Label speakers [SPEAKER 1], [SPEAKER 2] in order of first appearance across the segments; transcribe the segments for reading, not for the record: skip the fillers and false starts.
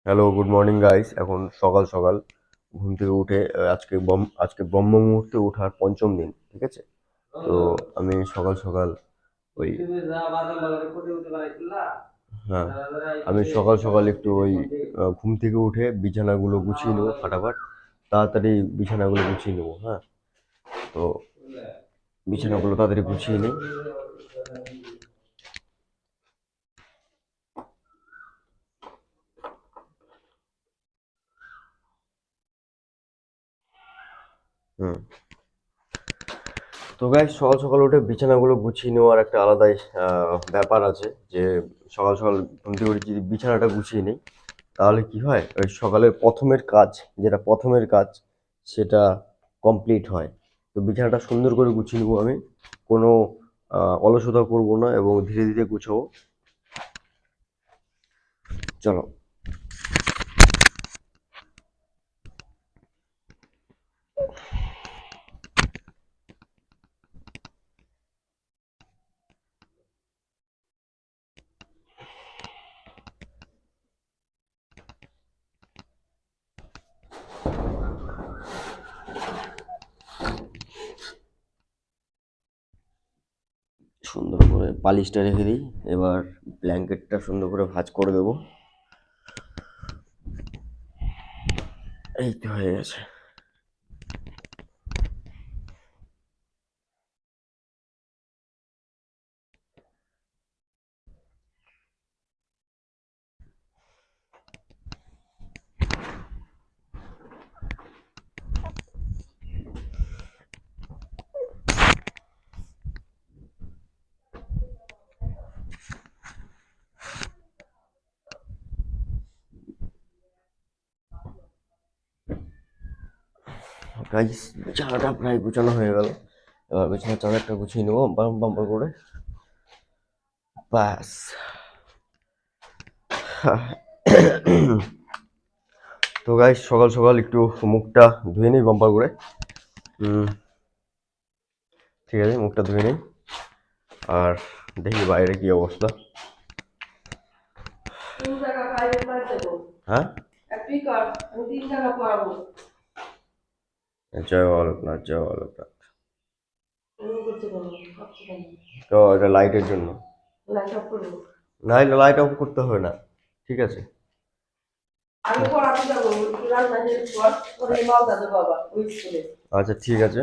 [SPEAKER 1] Hello, good morning guys. এখন সকাল সকাল ঘুম থেকে উঠে আজকে ব্রহ্ম মুহূর্তে ওঠার পঞ্চম দিন, ঠিক আছে। তো আমি সকাল সকাল ওই হ্যাঁ আমি সকাল সকাল একটু ওই ঘুম থেকে উঠে বিছানাগুলো গুছিয়ে নেবো ফাটাফাট, তাড়াতাড়ি বিছানাগুলো গুছিয়ে নেবো। হ্যাঁ, তো বিছানাগুলো তাড়াতাড়ি গুছিয়ে নিই। হুম। তো গাইস, সকাল সকাল উঠে বিছানাগুলো গুছিয়ে নেওয়ার একটা আলাদাই ব্যাপার আছে। যে সকাল সকাল ঘুম থেকে উঠে যদি বিছানাটা গুছিয়ে নিই, তাহলে কি হয়, ওই সকালের প্রথমের কাজ সেটা কমপ্লিট হয়। তো বিছানাটা সুন্দর করে গুছিয়ে নেবো আমি, কোনো অলসতা করব না এবং ধীরে ধীরে গুছাবো। চলো। সুন্দর করে পালিশটা রেখে দিই। এবার ব্ল্যাঙ্কেটটা সুন্দর করে ভাঁজ করে দেবো। এই তো হয়ে গেছে। গাইস, বিছানাটা প্রায় গুছানো হয়ে গেল। এবার বিছানার চাদরটা গুছিয়ে নেবো বাম্পার করে। ব্যাস। তো গাইস, সকাল সকাল একটু মুখটা ধুয়ে নিই বাম্পার করে। হুম, ঠিক আছে, মুখটা ধুয়ে নিই। আর দেখি বাইরে কি অবস্থা। হ্যাঁ, জয় অলকনাথ, জয় অলকনাথ। তো এটা লাইটের জন্য। না, লাইট অফ করতে হবে না, ঠিক আছে। আচ্ছা, ঠিক আছে,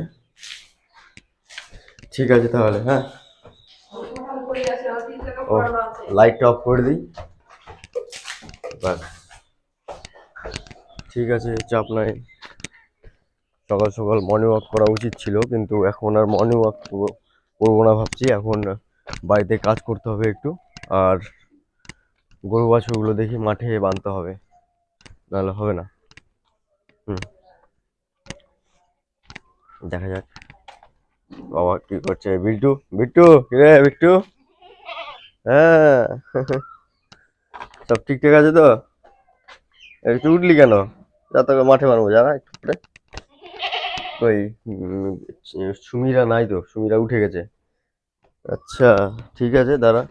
[SPEAKER 1] ঠিক আছে তাহলে। হ্যাঁ, ও, লাইটটা অফ করে দিই। ব্যাস, ঠিক আছে, চাপ নাই। সকাল সকাল মর্নিং ওয়াক করা উচিত ছিল, কিন্তু এখন আর মর্নিং ওয়াক করবো না ভাবছি। এখন বাড়িতে কাজ করতে হবে একটু। আর গরু বাছুরগুলো দেখি মাঠে বাঁধতে হবে, নাহলে হবে না। হুম, দেখা যাক। বাবা কি করছে? বিল্টু, বিট্টু, রে বিট্টু। হ্যাঁ। সব ঠিকঠাক আছে তো? একটু উঠলি কেন? যা, তোকে মাঠে মারবো, যারা একটু পরে। ওই সুমিরা নাই তো, সুমিরা উঠে গেছে। আচ্ছা, ঠিক আছে, দাঁড়া।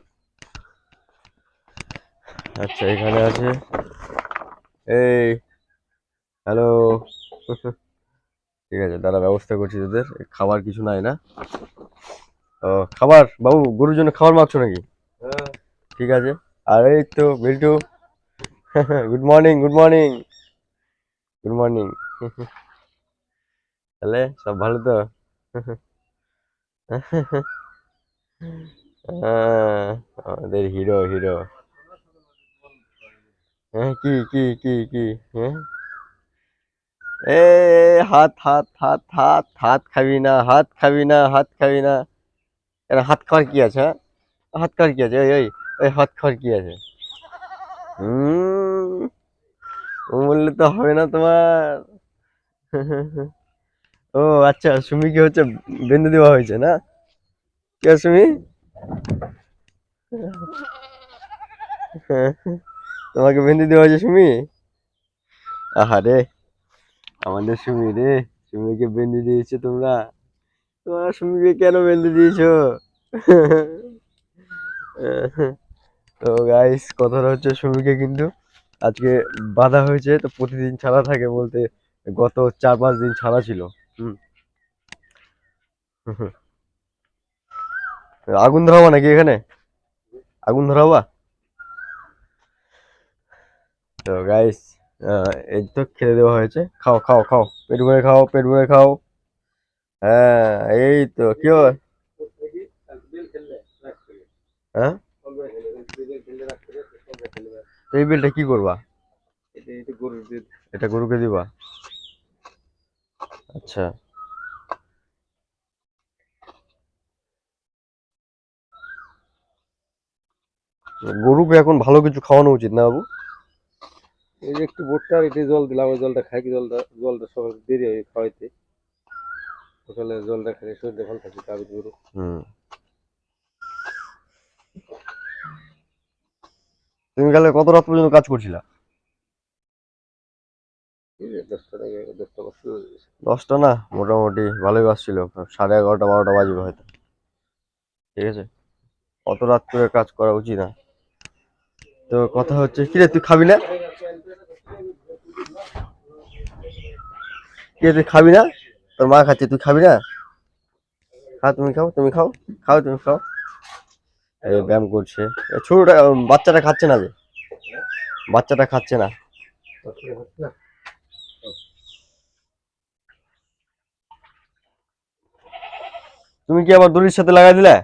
[SPEAKER 1] আচ্ছা, এখানে আছে। এই, হ্যালো। ঠিক আছে, দাঁড়া, ব্যবস্থা করছি তোদের। খাবার কিছু নাই না? ও, খাবার বাবু, গরুর জন্য খাবার মাগছো নাকি? ঠিক আছে। আর এই তো Biltu. Good morning, good morning, good morning. তাহলে সব ভালো তো? হ্যাঁ, আমাদের হিরো হিরো। হ্যাঁ, কি হ্যাঁ? এ, হাত হাত হাত হাত হাত খাবি না, হাত খাবি না, হাত খাবি না। কেন, হাত খাওয়ার কি আছে? হ্যাঁ, হাত খাওয়ার কি আছে? ওই ওই ওই হাত খাওয়ার কি আছে? হুম, ও বললে তো হবে না তোমার। ও আচ্ছা, সুমিকে হচ্ছে বেঁধে দেওয়া হয়েছে না? কে সুমি? তোমাকে বেঁধে দেওয়া হয়েছে সুমি? আহারে, আমাদের সুমি রে, সুমিকে বেঁধে দিয়েছো তোমরা। তোমরা সুমিকে কেন বেঁধে দিয়েছো? তো গাইস, কথাটা হচ্ছে সুমিকে কিন্তু আজকে বাঁধা হয়েছে, তো প্রতিদিন ছাড়া থাকে বলতে গত 4-5 দিন ছাড়া ছিল। হুম। আগুন ধরাবা নাকি এখানে? আগুন ধরাবা? তো গাইস, এই তো খেতে দেওয়া হয়েছে। খাও খাও খাও, পেট ভরে খাও, পেট ভরে খাও। হ্যাঁ, এই তো কি হয়? হ্যাঁ, তো এই বিলটা কি করবা? এটা গরুকে দিবা? আচ্ছা। গরুকে এখন ভালো কিছু খাওয়ানো উচিত না বাবু?
[SPEAKER 2] এই যে একটু ভুট্টা আর একটু জল দিলাম, ওই জলটা খাই কি, জলটা সকাল দেরি হয় খাওয়াইতে। সকালে জলটা খেলে শরীরটা ভালো থাকে, গাভীর গরু।
[SPEAKER 1] হুম। তুমি কালে কত রাত পর্যন্ত কাজ করছিলা?
[SPEAKER 2] এই যে 10টা থেকে 10টা বছর।
[SPEAKER 1] 10টা না, মোটামুটি ভালোই বাজছিল। 11:30-12টা বাজবে হয়তো। ঠিক আছে, অত রাত করে কাজ করা উচিত না। তো কথা হচ্ছে, কিরে তুই খাবি না? কিরে তুই খাবি না? তোর মা খাচ্ছে, তুই খাবি না? খা, তুমি খাও, তুমি খাও। খাও, তুমি খাও। এই ব্যায়াম করছে। ছোটটা, বাচ্চাটা খাচ্ছে না যে। বাচ্চাটা খাচ্ছে না। তুমি কি আবার দড়ির সাথে লাগাই দিলে?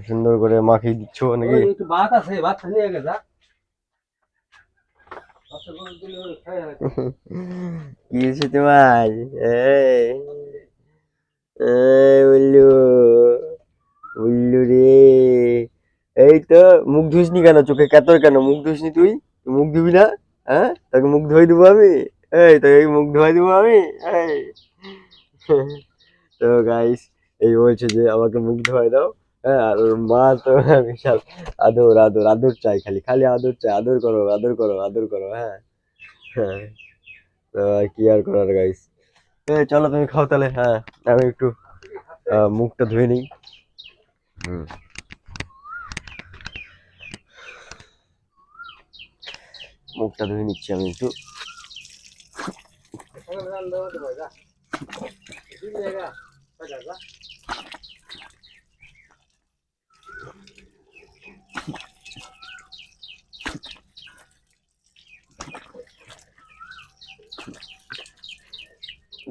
[SPEAKER 1] সুন্দর করে মাখিয়ে দিচ্ছ নাকি?
[SPEAKER 2] একটু ভাত আছে, ভাত নিয়ে গেছে।
[SPEAKER 1] কি হয়েছে তোমার? এই, উল্লু, উল্লু রে। এই তো, মুখ ধুসনি কেন? চোখে কাতর কেন? মুখ ধুসনি তুই? তুই মুখ ধুবি না? হ্যাঁ, তোকে মুখ ধুয়ে দিবো আমি। এই তোকে মুখ ধুয়ে দিবো আমি। এই তো গাইস, এই বলছে যে আমাকে মুখ ধোয়াই দাও। হ্যাঁ, আর ওর মা তো বিশাল আদর আদর আদর চাই, খালি খালি আদর চাই। আদর করো, আদর করো, আদর করো। হ্যাঁ, হ্যাঁ। তো আর কি আর করার গাইস। চলো তুমি খাও তাহলে। হ্যাঁ, আমি একটু মুখটা ধুয়ে নিই। হুম, মুখটা ধুয়ে নিচ্ছি আমি একটু।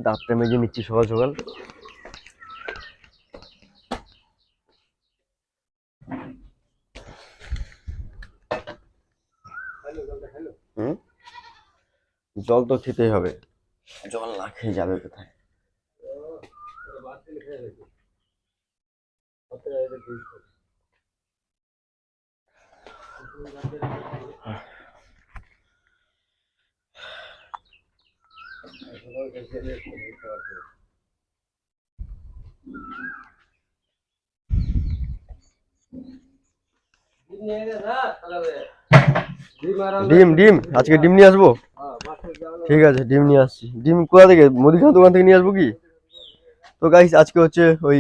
[SPEAKER 1] দাঁতটা মেজে নিচ্ছি সকাল সকাল। হুম, জল তো খেতেই হবে। জল না খেয়ে যাবে কোথায়? ডিম ডিম আজকে ডিম নিয়ে আসবো। ঠিক আছে, ডিম নিয়ে আসছি। ডিম কোথা থেকে? মুদিখানা দোকান থেকে নিয়ে আসবো কি? তো গাইস, আজকে হচ্ছে ওই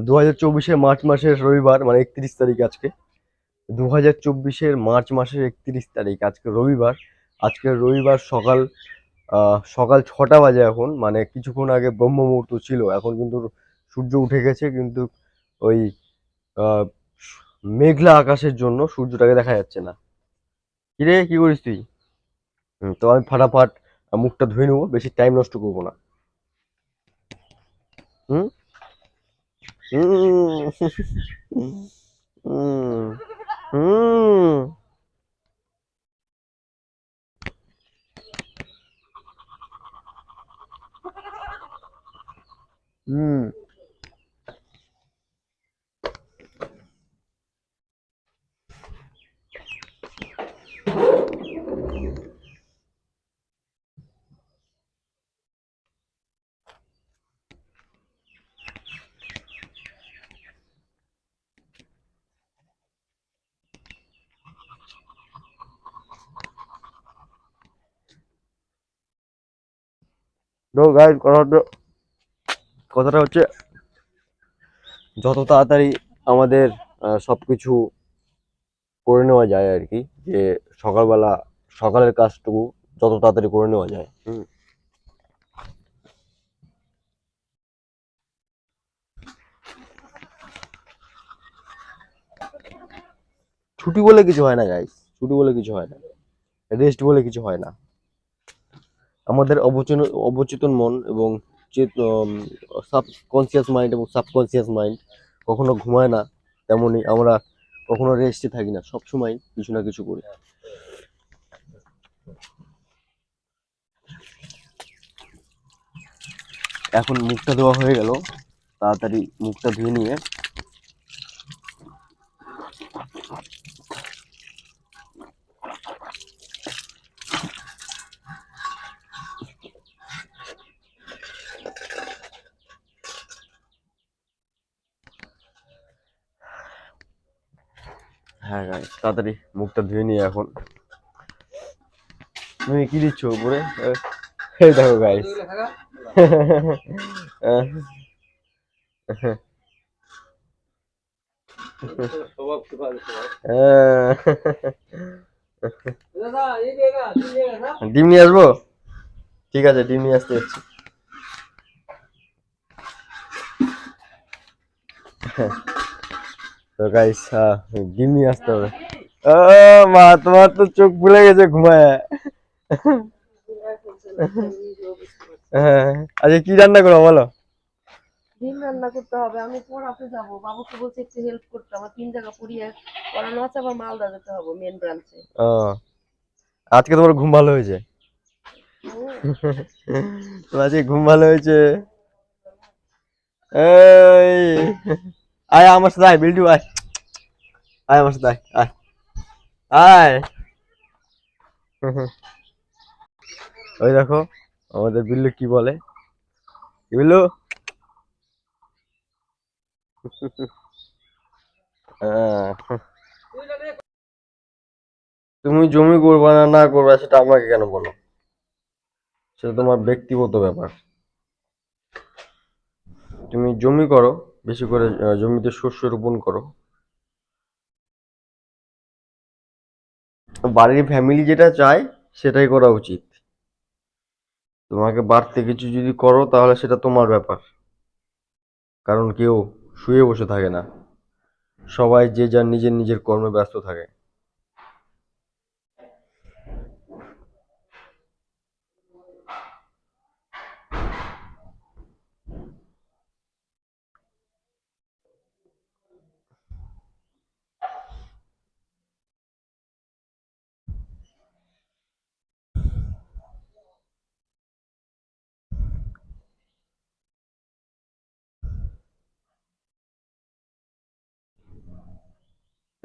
[SPEAKER 1] 2024-এর মার্চ মাসের রবিবার, মানে 31 তারিখ আজকে। 2024-এর মার্চ মাসের 31 তারিখ আজকে রবিবার। আজকে রবিবার সকাল সকাল 6টা বাজে এখন, মানে কিছুক্ষণ আগে ব্রহ্ম মুহূর্ত ছিল। এখন কিন্তু সূর্য উঠে গেছে, কিন্তু ওই আহ, মেঘলা আকাশের জন্য সূর্যটাকে দেখা যাচ্ছে না। কিরে, কি করিস তুই? তো আমি ফাটাফাট মুখটা ধুয়ে নেবো, বেশি টাইম নষ্ট করবো না। হুম, হুম, হুম, হুম, হুম। তো গাইস, কথাটা হচ্ছে, যত তাড়াতাড়ি আমাদের সবকিছু করে নেওয়া যায় আর কি, যে সকালবেলা সকালের কাজটুকু যত তাড়াতাড়ি করে নেওয়া যায়। ছুটি বলে কিছু হয় না গাইস, ছুটি বলে কিছু হয় না, রেস্ট বলে কিছু হয় না। আমাদের অবচেতন মন এবং সাবকনসিয়াস মাইন্ড এবং সাবকনসিয়াস মাইন্ড কখনো ঘুমায় না, তেমনি আমরা কখনো রেস্টে থাকি না, সবসময় কিছু না কিছু করি। এখন মুখটা ধোয়া হয়ে গেল, তাড়াতাড়ি মুখটা ধুয়ে নিয়ে হ্যাঁ গাইস, তাড়াতাড়ি মুখটা ধুয়ে নিয়ে এখন তুমি কি দিচ্ছ উপরে? এই দেখো গাইস, ডিম নিয়ে আসবো? ঠিক আছে, ডিম নিয়ে আসতে যাচ্ছি। তো গাইস ডিম নিয়ে আসতে হবে। মা তোমার তো চোখ ভুলে গেছে ঘুমায়। হ্যাঁ, আচ্ছা কি রান্না করো বলো?
[SPEAKER 3] ডিম রান্না করতে হবে, আমি পড়াতে যাব, বাবুকে বলছি একটু হেল্প করতে, আমার 3 জায়গা পড়িয়ে পড়ানো আছে, আবার মালদা যেতে হবে মেন ব্রাঞ্চে।
[SPEAKER 1] ও, আজকে তোমার ঘুম ভালো হয়েছে? তোমার আজকে ঘুম ভালো হয়েছে? এই আয় আমার সাথে, আয় বিল্টু, আয় আয় আমার সাথে, আয় আয়। ওই দেখো আমাদের বিল্লু কি বলে, বিল্লু তুমি জমি করবা না না করবা সেটা আমাকে কেন বলো? সেটা তোমার ব্যক্তিগত ব্যাপার। তুমি জমি করো, বেশি করে জমিতে শস্য রোপণ করো, বাড়ির ফ্যামিলি যেটা চায় সেটাই করা উচিত। তোমাকে বাড়তে কিছু যদি করো তাহলে সেটা তোমার ব্যাপার, কারণ কেউ শুয়ে বসে থাকে না, সবাই যে যার নিজের নিজের কর্মে ব্যস্ত থাকে।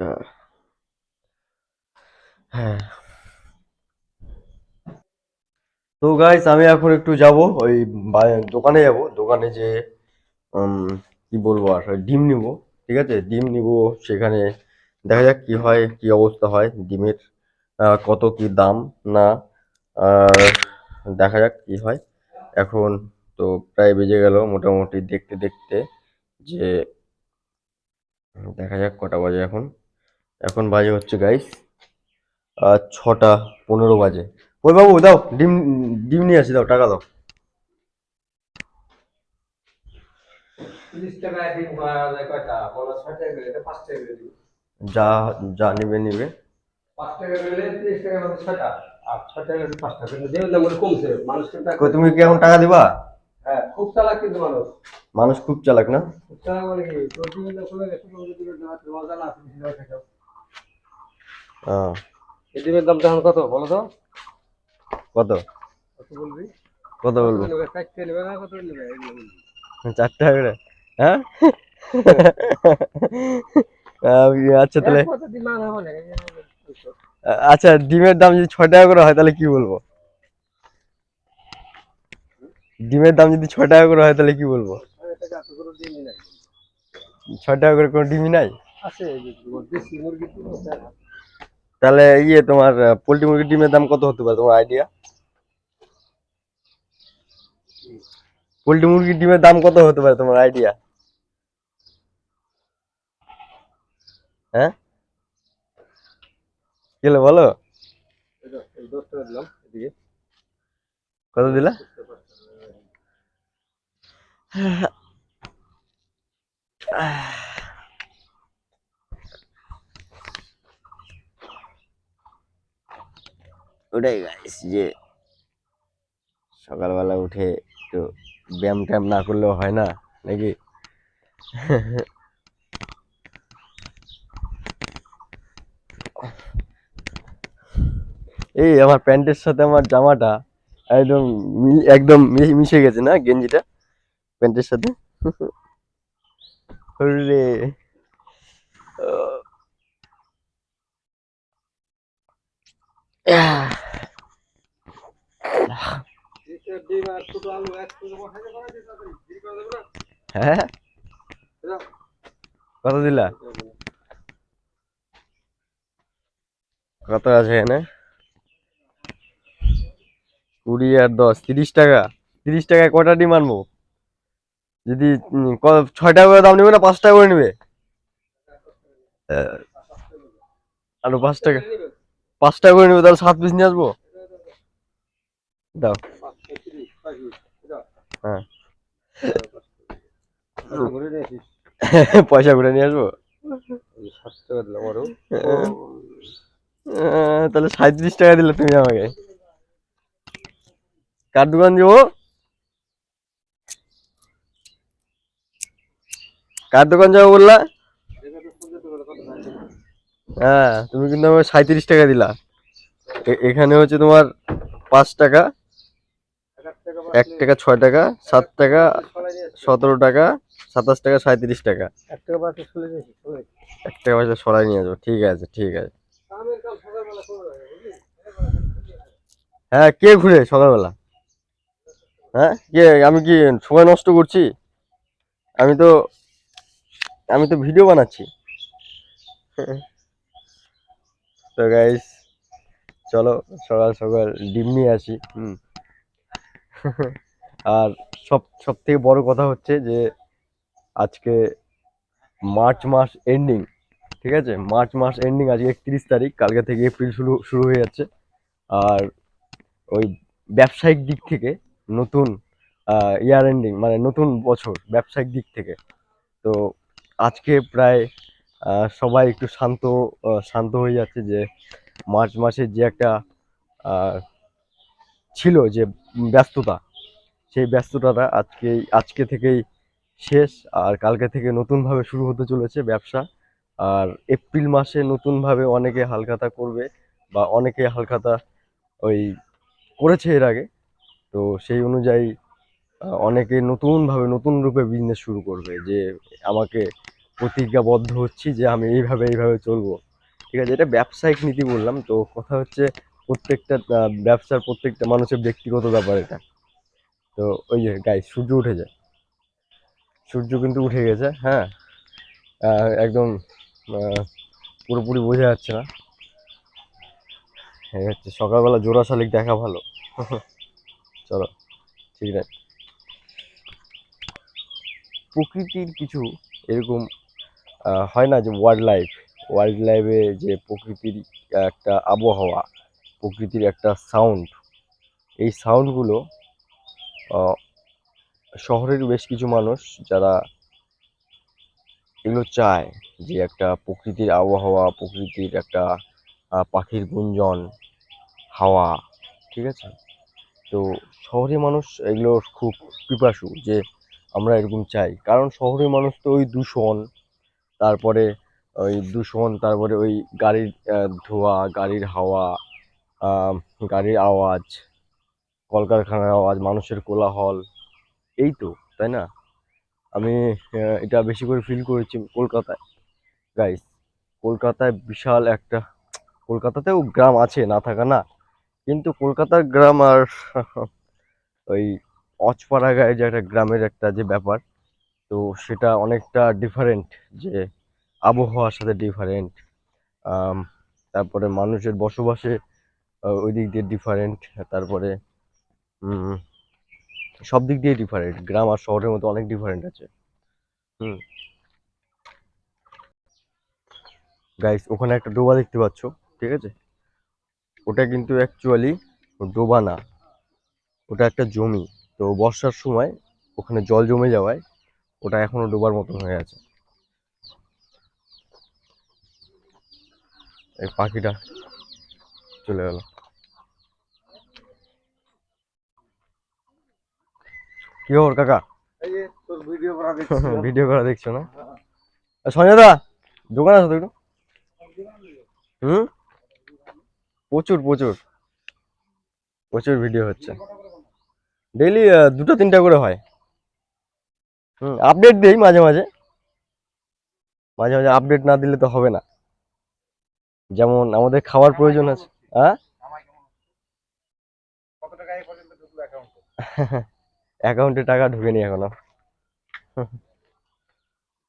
[SPEAKER 1] আহ, হ্যাঁ, তো গাইস আমি এখন একটু যাব ওই দোকানে, যাব দোকানে যে উম, কি বলবো আর ডিম নিব। ঠিক আছে, ডিম নিব, সেখানে দেখা যাক কি হয়, কি অবস্থা হয় ডিমের, কত কি দাম না, আর দেখা যাক কি হয়। এখন তো প্রায় বেজে গেল মোটামুটি দেখতে দেখতে, যে দেখা যাক কটা বাজে এখন। এখন বাজে হচ্ছে গাইস 6টা 15 বাজে। ওই বাবু দাও ডিম, ডিম নিয়ে আসি, দাও টাকা দাও।
[SPEAKER 2] 30 টাকা ডিম পাওয়া যায় কয়টা? বলো 6 টাকা করে, এটা 5 টাকা করে দিবি।
[SPEAKER 1] যা যা নিবে নিবে।
[SPEAKER 2] 5 টাকা করে 30 টাকার মধ্যে 6টা, আর 6 টাকা করে 5 টাকা কিন্তু যে দাম কমছে, মানুষ কিন্তু
[SPEAKER 1] কই তুমি কি এখন টাকা দিবা?
[SPEAKER 2] হ্যাঁ খুব চালাক কিন্তু মানুষ।
[SPEAKER 1] মানুষ খুব চালাক না?
[SPEAKER 2] খুব চালাক মানে কি, প্রতিদিন কমে গেছে, কমে দিবে না, মজা না তুমি সিনেমা খাও।
[SPEAKER 1] হ্যাঁ,
[SPEAKER 2] এই ডিমের দাম তখন কত বলো তো?
[SPEAKER 1] কত
[SPEAKER 2] কত বলবি?
[SPEAKER 1] কত
[SPEAKER 2] কত
[SPEAKER 1] বলবো?
[SPEAKER 2] নেবে? 4 নেবে না কত নেবে এগুলো বলবি?
[SPEAKER 1] 4 টাকা করে? হ্যাঁ। আচ্ছা তাহলে,
[SPEAKER 2] কত দিন না হবে না।
[SPEAKER 1] আচ্ছা ডিমের দাম যদি 6 টাকা করে হয় তাহলে কি বলবো? ডিমের দাম যদি 6 টাকা করে হয় তাহলে কি বলবো?
[SPEAKER 2] 6 টাকা এত করে দিনই নাই।
[SPEAKER 1] 6 টাকা করে কোনো ডিমই নাই?
[SPEAKER 2] আছে এই যে দেশি মুরগি তো
[SPEAKER 1] তাহলে তোমার পোল্ট্রি মুরগির ডিমের দাম কত হতে পারে তোমার আইডিয়া? পোল্ট্রি মুরগির ডিমের দাম কত হতে পারে তোমার আইডিয়া? হ্যাঁ, গেলে বলো
[SPEAKER 2] এই 10 টাকা দিলাম এদিকে।
[SPEAKER 1] কত দিলা? ওটাই গাইস, যে সকালবেলা উঠে একটু ব্যায়াম ট্যায়াম না করলেও হয় না নাকি? এই আমার প্যান্টের সাথে আমার জামাটা একদম একদম মিশে গেছে না, গেঞ্জিটা প্যান্টের সাথে। রে
[SPEAKER 2] ডিম আর ছোট আলু একসঙ্গে বসাইতে পারা যায় তাড়াতাড়ি, দেরি করা যাবে না।
[SPEAKER 1] হ্যাঁ,
[SPEAKER 2] এরা,
[SPEAKER 1] কত দিলা? কত আছে এখানে? 20 আর 10, 30 টাকা। 30 টাকায় কটা ডিম আনবো? যদি 6 টাকা করে দাম নেবে না 5 টাকা করে নেবে? আরো 5 টাকা, 5 টাকা করে নেবে, তাহলে 7 পিস নিয়ে আসবো। দাও।
[SPEAKER 2] 530, 520, এরা,
[SPEAKER 1] হ্যাঁ।
[SPEAKER 2] ঘুরে নিয়ে আসিস।
[SPEAKER 1] পয়সা করে নিয়ে আসবো।
[SPEAKER 2] এই 7 টাকা দিলাম আরো।
[SPEAKER 1] তাহলে 37 টাকা দিলে তুমি আমাকে। কার দোকান যাবো? কার দোকান যাবো বললা? হ্যাঁ, তুমি কিন্তু আমাকে 37 টাকা দিলা। এখানে হচ্ছে তোমার 5 টাকা, 1 টাকা, 6 টাকা, 7 টাকা, 17 টাকা, 27 টাকা, 37 টাকা।
[SPEAKER 2] 1 টাকা বাকি চলে যাচ্ছে, চলে।
[SPEAKER 1] 1 টাকা পয়সা সরাই নিয়ে যাবো। ঠিক আছে, ঠিক আছে।
[SPEAKER 2] আমি কাল সকালবেলা করে বুঝলি?
[SPEAKER 1] হ্যাঁ, কে ঘুরে সকালবেলা? হ্যাঁ, কে? আমি কি সময় নষ্ট করছি? আমি তো আমি তো ভিডিও বানাচ্ছি। তো গাইস, চলো সকাল সকাল ডিম নিয়ে আসি। আর সব সব থেকে বড় কথা হচ্ছে যে আজকে মার্চ মাস এন্ডিং, ঠিক আছে? মার্চ মাস এন্ডিং, আজকে 31 তারিখ, কালকে থেকে এপ্রিল শুরু শুরু হয়ে যাচ্ছে। আর ওই ব্যবসায়িক দিক থেকে নতুন ইয়ার এন্ডিং, মানে নতুন বছর ব্যবসায়িক দিক থেকে। তো আজকে প্রায় সবাই একটু শান্ত হয়ে যাচ্ছে, যে মার্চ মাসের যে একটা আহ, ছিল যে ব্যস্ততা, সেই ব্যস্ততাটা আজকে থেকেই শেষ। আর কালকে থেকে নতুনভাবে শুরু হতে চলেছে ব্যবসা। আর এপ্রিল মাসে নতুনভাবে অনেকে হালখাতা করবে, বা অনেকে হালখাতা ওই করেছে এর আগে। তো সেই অনুযায়ী অনেকে নতুনভাবে নতুন রূপে বিজনেস শুরু করবে, যে আমাকে প্রতিজ্ঞাবদ্ধ হচ্ছি যে আমি এইভাবে চলবো। ঠিক আছে, এটা ব্যবসায়িক নীতি বললাম। তো কথা হচ্ছে প্রত্যেকটা ব্যবসার প্রত্যেকটা মানুষের ব্যক্তিগত ব্যাপার এটা। তো ওই যে গাইস, সূর্য উঠে যায়, সূর্য কিন্তু উঠে গেছে। হ্যাঁ, একদম আহ, পুরোপুরি বোঝা যাচ্ছে না। এই হচ্ছে সকালবেলা জোড়া শালিক দেখা ভালো। চলো, ঠিক আছে। প্রকৃতির কিছু এরকম হয় না, যে ওয়াইল্ড লাইফে যে প্রকৃতির একটা আবহাওয়া, প্রকৃতির একটা সাউন্ড, এই সাউন্ডগুলো শহরের বেশ কিছু মানুষ যারা এগুলো চায়, যে একটা প্রকৃতির আবহাওয়া, প্রকৃতির একটা পাখির গুঞ্জন, হাওয়া, ঠিক আছে? তো শহরের মানুষ এগুলোর খুব পিপাসু, যে আমরা এরকম চাই। কারণ শহরের মানুষ তো ওই দূষণ, তারপরে তারপরে ওই গাড়ির ধোঁয়া, গাড়ির হাওয়া, আহ, গাড়ির আওয়াজ, কলকারখানার আওয়াজ, মানুষের কোলাহল, এই তো, তাই না? আমি এটা বেশি করে ফিল করেছি কলকাতায়। গাইস, কলকাতায় বিশাল একটা, কলকাতাতেও গ্রাম আছে, না থাকা না, কিন্তু কলকাতার গ্রাম আর ওই অজপাড়া গায়ে যে একটা গ্রামের একটা যে ব্যাপার, তো সেটা অনেকটা ডিফারেন্ট। যে আবহাওয়ার সাথে ডিফারেন্ট, তারপরে মানুষের বসবাসে ওই দিক দিয়ে ডিফারেন্ট, তারপরে উম, সব দিক দিয়ে ডিফারেন্ট। গ্রাম আর শহরের মধ্যে অনেক ডিফারেন্ট আছে। হুম, গাইস, ওখানে একটা ডোবা দেখতে পাচ্ছ, ঠিক আছে? ওটা কিন্তু অ্যাকচুয়ালি ডোবা না, ওটা একটা জমি। তো বর্ষার সময় ওখানে জল জমে যাওয়ায় ওটা এখনো ডোবার মতন হয়ে আছে। এই পাখিটা চলে গেল। কি খবর কাকা?
[SPEAKER 2] এই যে তোর ভিডিও করা দেখছিলাম।
[SPEAKER 1] ভিডিও করা দেখছো না? সঞ্জয় দা, দোকান আছে তো একটু? হুম, প্রচুর প্রচুর প্রচুর ভিডিও হচ্ছে ডেইলি, 2-3টা করে হয়। আপডেট দেই মাঝে মাঝে, মাঝে মাঝে আপডেট না দিলে তো হবে না। যেমন আমাদের খাওয়ার প্রয়োজন আছে। হ্যাঁ,
[SPEAKER 2] কত টাকা এই পর্যন্ত ঢুকলো অ্যাকাউন্টে?
[SPEAKER 1] অ্যাকাউন্টে টাকা ঢুকেনি এখনো।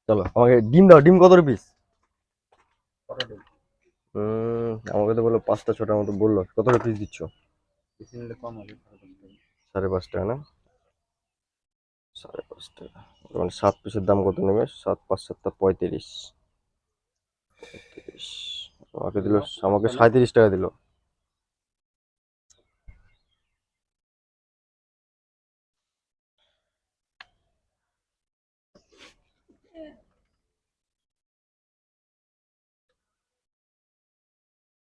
[SPEAKER 1] চলো আমাকে ডিম দাও, ডিম কত পিস?
[SPEAKER 2] কত দিন?
[SPEAKER 1] আমাকে তো বললো 5টা 6টার মতো বললো, কত পিস দিচ্ছ?
[SPEAKER 2] বেশি নিলে কম হবে।
[SPEAKER 1] 5.5 টাকা না? 5.5 টাকা মানে 7 পিসের দাম কত নেবে? 7×5=35। আমাকে দিল, আমাকে 37 টাকা দিল।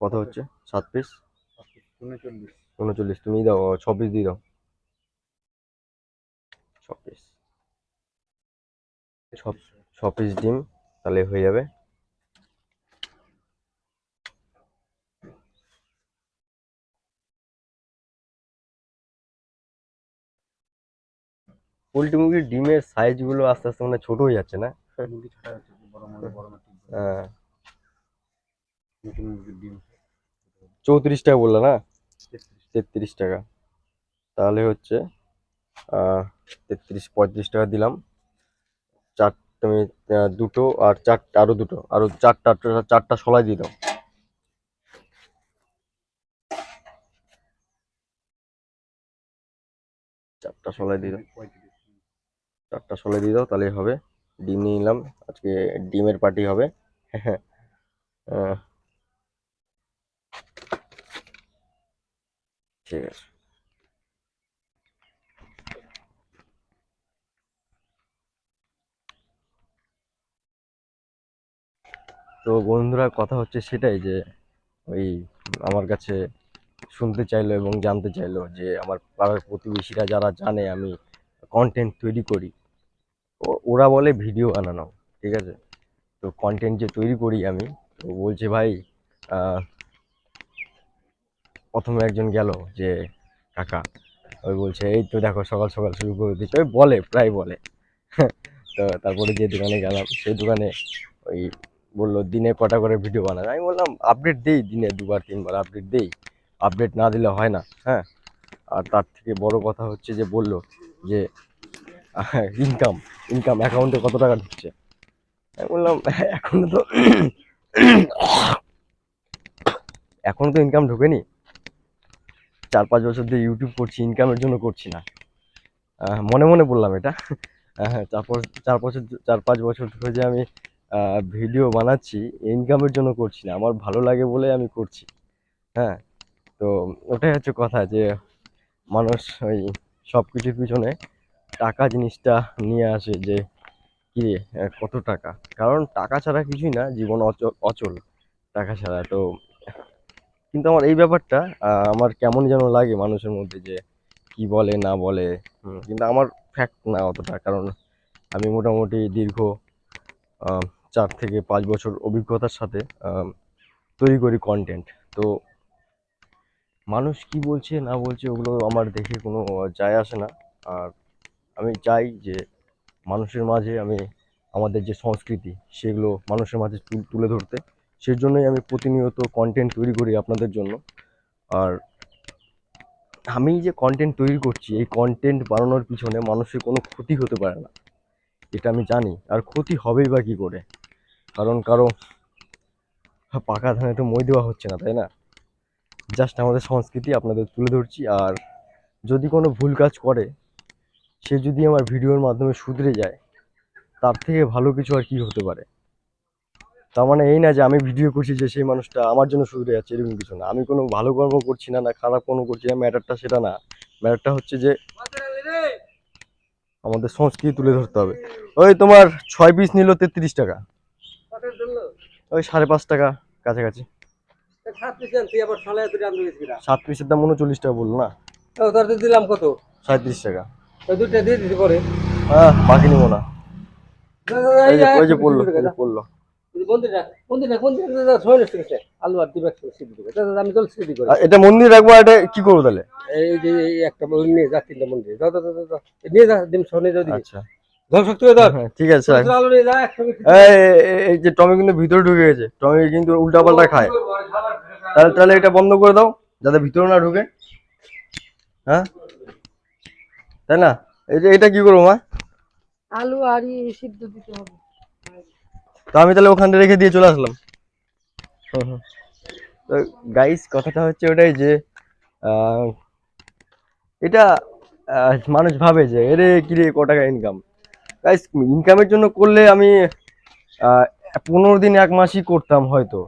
[SPEAKER 1] কত হচ্ছে 7 পিস?
[SPEAKER 2] 39।
[SPEAKER 1] 39। তুমি দাও 6 পিস দিয়ে দাও। 6 পিস, 6 পিস ডিম তাহলে হয়ে যাবে। পোল্ট্রি মুরগির ডিমের সাইজ গুলো আস্তে আস্তে মানে ছোট হয়ে যাচ্ছে না?
[SPEAKER 2] মুরগি ছাড়া হচ্ছে বড় মুরগি বড় না ঠিক বড়।
[SPEAKER 1] হ্যাঁ।
[SPEAKER 2] নতুন মুরগির ডিম
[SPEAKER 1] 34 টাকা বললো না?
[SPEAKER 2] 33।
[SPEAKER 1] 33 টাকা। তাহলে হচ্ছে 33 35 টাকা দিলাম। তুমি দুটো আর চারটা, আরো দুটো, আরো চারটা শলাই দিয়ে দাও। চারটা শলাই দিয়ে দাও,
[SPEAKER 2] 35।
[SPEAKER 1] 4টা শলাই দিয়ে দাও, তাহলেই হবে। ডিম নিয়ে নিলাম, আজকে ডিমের পার্টি হবে। আহ, ঠিক আছে। তো বন্ধুরা, কথা হচ্ছে সেটাই যে ওই আমার কাছে শুনতে চাইলো এবং জানতে চাইলো যে আমার পাড়ার প্রতিবেশীরা যারা জানে আমি কন্টেন্ট তৈরি করি, ওরা বলে ভিডিও বানানো, ঠিক আছে? তো কন্টেন্ট যে তৈরি করি আমি, তো বলছে ভাই, আহ, প্রথমে একজন গেল যে কাকা, ওই বলছে এই তো দেখো সকাল সকাল শুরু করে দিচ্ছে, ওই বলে প্রায় বলে। তো তারপরে যে দোকানে গেলাম সেই দোকানে ওই বললো দিনে কটা করে ভিডিও বানাবে। আমি বললাম আপডেট দেই, দিনে 2-3বার আপডেট দেই, আপডেট না দিলে হয় না। হ্যাঁ, আর তার থেকে বড় কথা হচ্ছে যে বললো যে ইনকাম ইনকাম অ্যাকাউন্টে কত টাকা ঢুকছে। আমি বললাম এখনো তো ইনকাম ঢোকেনি। 4-5 বছর দিয়ে ইউটিউব করছি, ইনকামের জন্য করছি না। মনে মনে বললাম এটা। হ্যাঁ, 4-5 বছর ধরে যে আমি ভিডিও বানাচ্ছি, ইনকামের জন্য করছি না, আমার ভালো লাগে বলে আমি করছি। হ্যাঁ, তো ওটাই হচ্ছে কথা যে মানুষ ওই সব কিছুর পিছনে টাকা জিনিসটা নিয়ে আসে যে কি রে, কত টাকা, কারণ টাকা ছাড়া কিছুই না, জীবন অচল অচল টাকা ছাড়া। তো কিন্তু আমার এই ব্যাপারটা আমার কেমন যেন লাগে মানুষের মধ্যে যে কি বলে না বলে। কিন্তু আমার ফ্যাক্ট না অতটা, কারণ আমি মোটামুটি দীর্ঘ আহ, 4 থেকে 5 বছর অভিজ্ঞতার সাথে তৈরি করি কন্টেন্ট। তো মানুষ কি বলছে না বলছে ওগুলো আমার দেখে কোনো যায় আসে না। আর আমি চাই যে মানুষের মাঝে আমি আমাদের যে সংস্কৃতি সেগুলো মানুষের মাঝে তুলে ধরতে। সেজন্যই আমি প্রতিনিয়ত কন্টেন্ট তৈরি করি আপনাদের জন্য। আর আমি যে কন্টেন্ট তৈরি করছি, এই কন্টেন্ট বানানোর পিছনে মানুষের কোনো ক্ষতি হতে পারে না, এটা আমি জানি। আর ক্ষতি হবেই বা কী করে, কারণ কারো পাকা ধানে তো মই দেওয়া হচ্ছে না, তাই না? জাস্ট আমাদের সংস্কৃতি আপনাদের তুলে ধরছি। আর যদি কোনো ভুল কাজ করে, সে যদি আমার ভিডিওর মাধ্যমে শুধরে যায়, তার থেকে ভালো কিছু আর কি হতে পারে। তার মানে এই না যে আমি ভিডিও করছি যে সেই মানুষটা আমার জন্য শুধরে যাচ্ছে, এরকম কিছু না। আমি কোনো ভালো কর্ম করছি না, না খারাপ কোনো করছি না, ম্যাটারটা সেটা না। ম্যাটারটা হচ্ছে যে আমাদের সংস্কৃতি তুলে ধরতে হবে। ওই তোমার 6 পিস নিল 33 টাকা, ওই 5.5 টাকা কাছাকাছি। 7 পিসের দাম 39 টাকা বললো না,
[SPEAKER 2] তোর দিলাম কত?
[SPEAKER 1] 37 টাকা।
[SPEAKER 2] ওই দুইটা দিয়ে দিতে পারে।
[SPEAKER 1] হ্যাঁ বাকি নিবো না। ওই যে পড়লো, এই যে পড়লো।
[SPEAKER 2] আলু আর দিবে সিদ্ধি দিবে, আমি জল সিদ্ধি করি।
[SPEAKER 1] এটা মন্দির রাখবো, এটা কি করবো তাহলে?
[SPEAKER 2] এই যে এই একটা নিয়ে যা, 3টা মন্দির যাও যাও যাও যাও, নিয়ে যা, ডিম সহ নিয়ে যাও দিকে।
[SPEAKER 1] আচ্ছা
[SPEAKER 2] ধর শক্তি হয়ে ধর।
[SPEAKER 1] হ্যাঁ ঠিক আছে।
[SPEAKER 2] আলু নিয়ে যা একসঙ্গে।
[SPEAKER 1] এই যে টমি কিন্তু ভিতরে ঢুকে গেছে, টমি কিন্তু উল্টাপাল্টা খায়। তাহলে তাহলে এটা বন্ধ করে দাও যাতে ভিতরে না ঢুকে। হ্যাঁ তাই না? এই যে এটা কি করবো মা?
[SPEAKER 3] আলু আর সিদ্ধ দিতে হবে।
[SPEAKER 1] তো আমি তাহলে ওখানে রেখে দিয়ে চলে আসলাম। তো গাইস কথাটা হচ্ছে ওটাই যে আহ, এটা মানুষ ভাবে যে এরে কিরে ক টাকা ইনকাম। গাইস ইনকামের জন্য করলে আমি 15 দিন 1 মাসই করতাম হয়তো,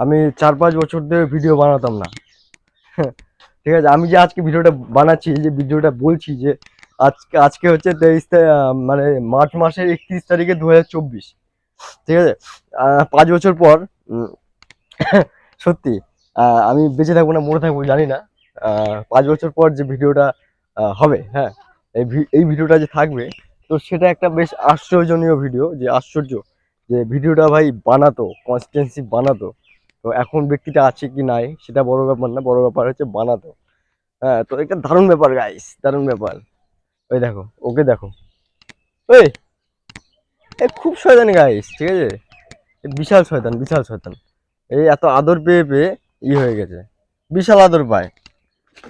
[SPEAKER 1] আমি 4-5 বছর ধরে ভিডিও বানাতাম না। ঠিক আছে, আমি যে আজকে ভিডিওটা বানাচ্ছি, যে ভিডিওটা বলছি যে আজকে আজকে হচ্ছে 23 মানে মার্চ মাসের 31 তারিখে 2024। ঠিক আছে, 5 বছর পর সত্যি আমি বেঁচে থাকবো না মরে থাকবো জানি না, 5 বছর পর যে ভিডিওটা হবে, হ্যাঁ এই ভিডিওটা যে থাকবে, তো সেটা একটা বেশ আশ্চর্যজনীয় ভিডিও, যে আশ্চর্য যে ভিডিওটা ভাই বানাতো, কনসিস্টেন্সি বানাতো। তো এখন ব্যক্তিটা আছে কি নাই সেটা বড় ব্যাপার না, বড় ব্যাপার হচ্ছে বানাতো। হ্যাঁ তো এটা দারুণ ব্যাপার গাইস, দারুণ ব্যাপার। ওই দেখো, ওকে দেখো, ওই খুব শয়তান গাইস, ঠিক আছে, বিশাল শয়তান, বিশাল শয়তান। এই এত আদর পেয়ে পেয়ে হয়ে গেছে, বিশাল আদর পায়।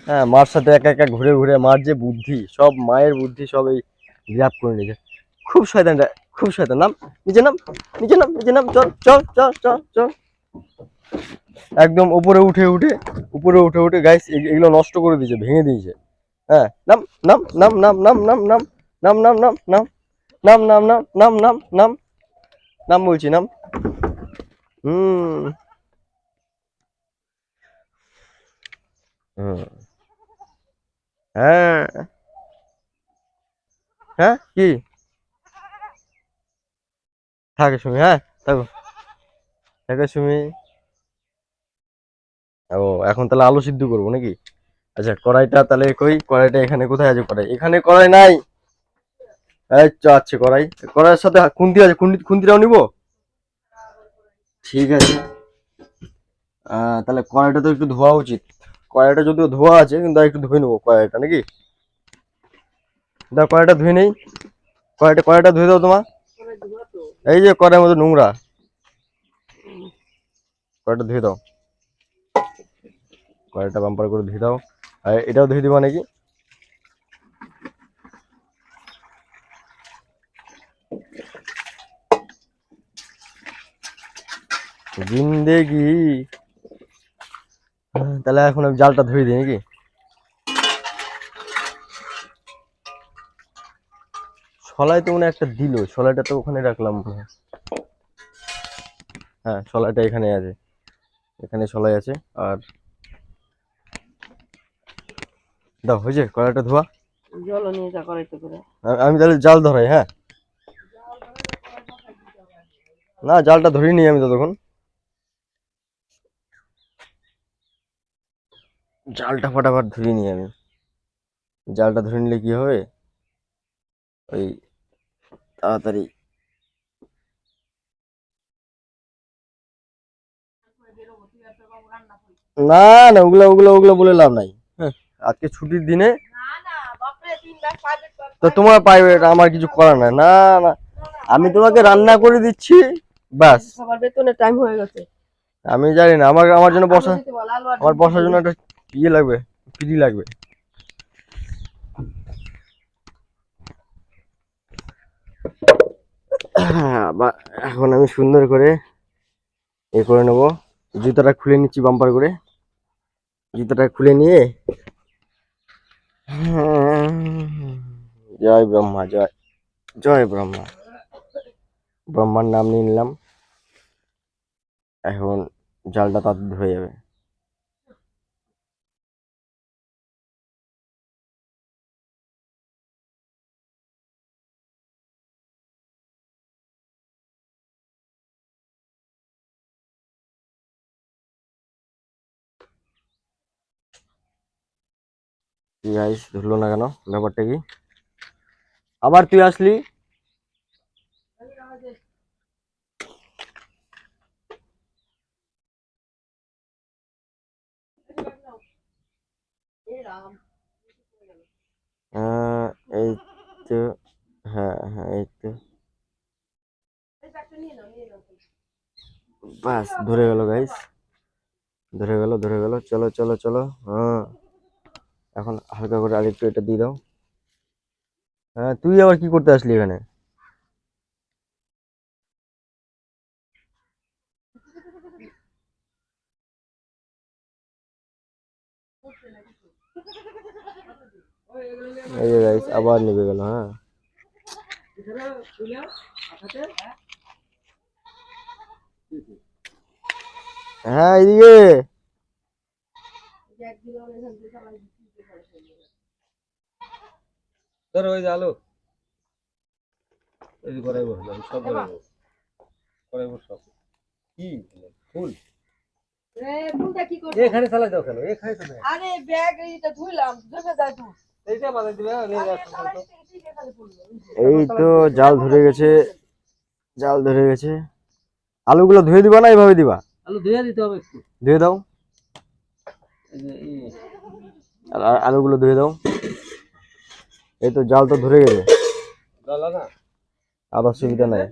[SPEAKER 1] হ্যাঁ মার সাথে একা একা ঘুরে ঘুরে, মার যে বুদ্ধি, সব মায়ের বুদ্ধি সব এই গ্র্যাব করে নিয়েছে। খুব শয়তান, খুব শয়তান। নাম নিচে, নাম নিচে, নাম নিচে, নাম চল চল চল চল চল। একদম উপরে উঠে উঠে, উপরে উঠে উঠে গাইস এগুলো নষ্ট করে দিয়েছে, ভেঙে দিয়েছে। হ্যাঁ নাম নাম নাম নাম নাম নাম নাম নাম নাম নাম নাম নাম নাম নাম নাম নাম নাম নাম বলছি, নাম। হুম হুম হ্যাঁ হ্যাঁ কি থাকে সুমি, হ্যাঁ থাকো, থাকে সুমি। ও এখন তাহলে আলু সিদ্ধ করবো নাকি? আচ্ছা কড়াইটা তাহলে কই, কড়াইটা এখানে কোথায় আছে? কড়াই এখানে, কড়াই নাই। এই তো আছে কড়াই, কড়াইয়ের সাথে খুন্তি আছে, খুন্তিটাও নিবো। ঠিক আছে, তাহলে কড়াইটা তো একটু ধোয়া উচিত। কড়াইটা যদিও ধোয়া আছে কিন্তু একটু ধুয়ে নেবো কড়াইটা নাকি। দাও কড়াইটা ধুয়ে নেই, কড়াইটা ধুয়ে দাও তোমার। এই যে কড়াইয়ের মধ্যে নোংরা, কড়াইটা ধুয়ে দাও, কড়াইটা বাম্পার করে ধুয়ে দাও। আর এটাও ধুয়ে দিবা নাকি? জিন্দেগি। তাহলে এখন আমি জালটা ধুয়ে দিই নাকি? সলাই তো মনে একটা দিল, সলাইটা তো ওখানে রাখলাম মনে হয়। হ্যাঁ সলাইটা এখানে আছে, এখানে সলাই আছে। আর দাও, হয়েছে কড়াইটা ধোয়া।
[SPEAKER 3] জল নিয়ে যা করাইতে করে।
[SPEAKER 1] আমি তাহলে জাল ধরাই, হ্যাঁ না জালটা ধরিয়ে নিই আমি ততক্ষণ। জালটা ফটাফট ধরিয়ে নিই আমি। জালটা ধরে নিলে কি হবে, ওই তাড়াতাড়ি। না না ওগুলা ওগুলা ওগুলা বলে লাভ নাই। হ্যাঁ আজকে ছুটির দিনে তো তোমার প্রাইভেট, আমার কিছু করার নাই। না না আমি তোমাকে রান্না করে দিচ্ছি ব্যাস।
[SPEAKER 3] সবার বেতনের টাইম হয়ে গেছে।
[SPEAKER 1] আমি জানি না, আমার আমার জন্য বসা,
[SPEAKER 3] আলু দিতে বল, আলু আর
[SPEAKER 1] আমার
[SPEAKER 3] ডিম
[SPEAKER 1] বসার
[SPEAKER 3] দিতে
[SPEAKER 1] জন্য একটা ইয়ে লাগবে, ফ্রি লাগবে। এখন আমি সুন্দর করে এ করে নেবো, জুতাটা খুলে নিচ্ছি বাম্পার করে, জুতাটা খুলে নিয়ে জয় ব্রহ্মা, জয় জয় ব্রহ্মা, ব্রহ্মার নাম নিয়ে নিলাম। এখন জালটা তাড়াতাড়ি হয়ে যাবে। কি গাইস, ধরলো না কেন? ব্যাপারটা কি? আবার তুই আসলি? আহ, এই তো, হ্যাঁ হ্যাঁ, এই তো, বাস ধরে গেল গাইস, ধরে গেল। চলো চলো চলো। হ্যাঁ, এখন হালকা করে আরেকটু এটা দিয়ে দাও। হ্যাঁ, তুই আবার কি করতে আসলি এখানে? এই যে গাইস, আবার নিভে গেল। হ্যাঁ হ্যাঁ, এদিকে।
[SPEAKER 2] ধরো ওই যে আলো, এই যে করাইবো, আমি সব করাইবো, করাইবো সব। কি ফুল এখানে চালাই দাও কেন? এখানে তো নাই।
[SPEAKER 3] আরে ব্যাগ এইটা ধুইলাম, জমে যায় দুধ।
[SPEAKER 2] এইটা বাজাই দিবে, নিয়ে যাচ্ছ তো।
[SPEAKER 1] এই তো জাল ধরে গেছে, জাল ধরে গেছে। আলুগুলো ধুয়ে দিবা না এইভাবে দিবা?
[SPEAKER 2] আলু ধুয়ে দিতে হবে একটু।
[SPEAKER 1] ধুয়ে দাও,
[SPEAKER 2] এই যে
[SPEAKER 1] আলুগুলো ধুয়ে দাও। এই তো জাল তো ধরে গেছে,
[SPEAKER 2] গলা না
[SPEAKER 1] আর অসুবিধা নাই।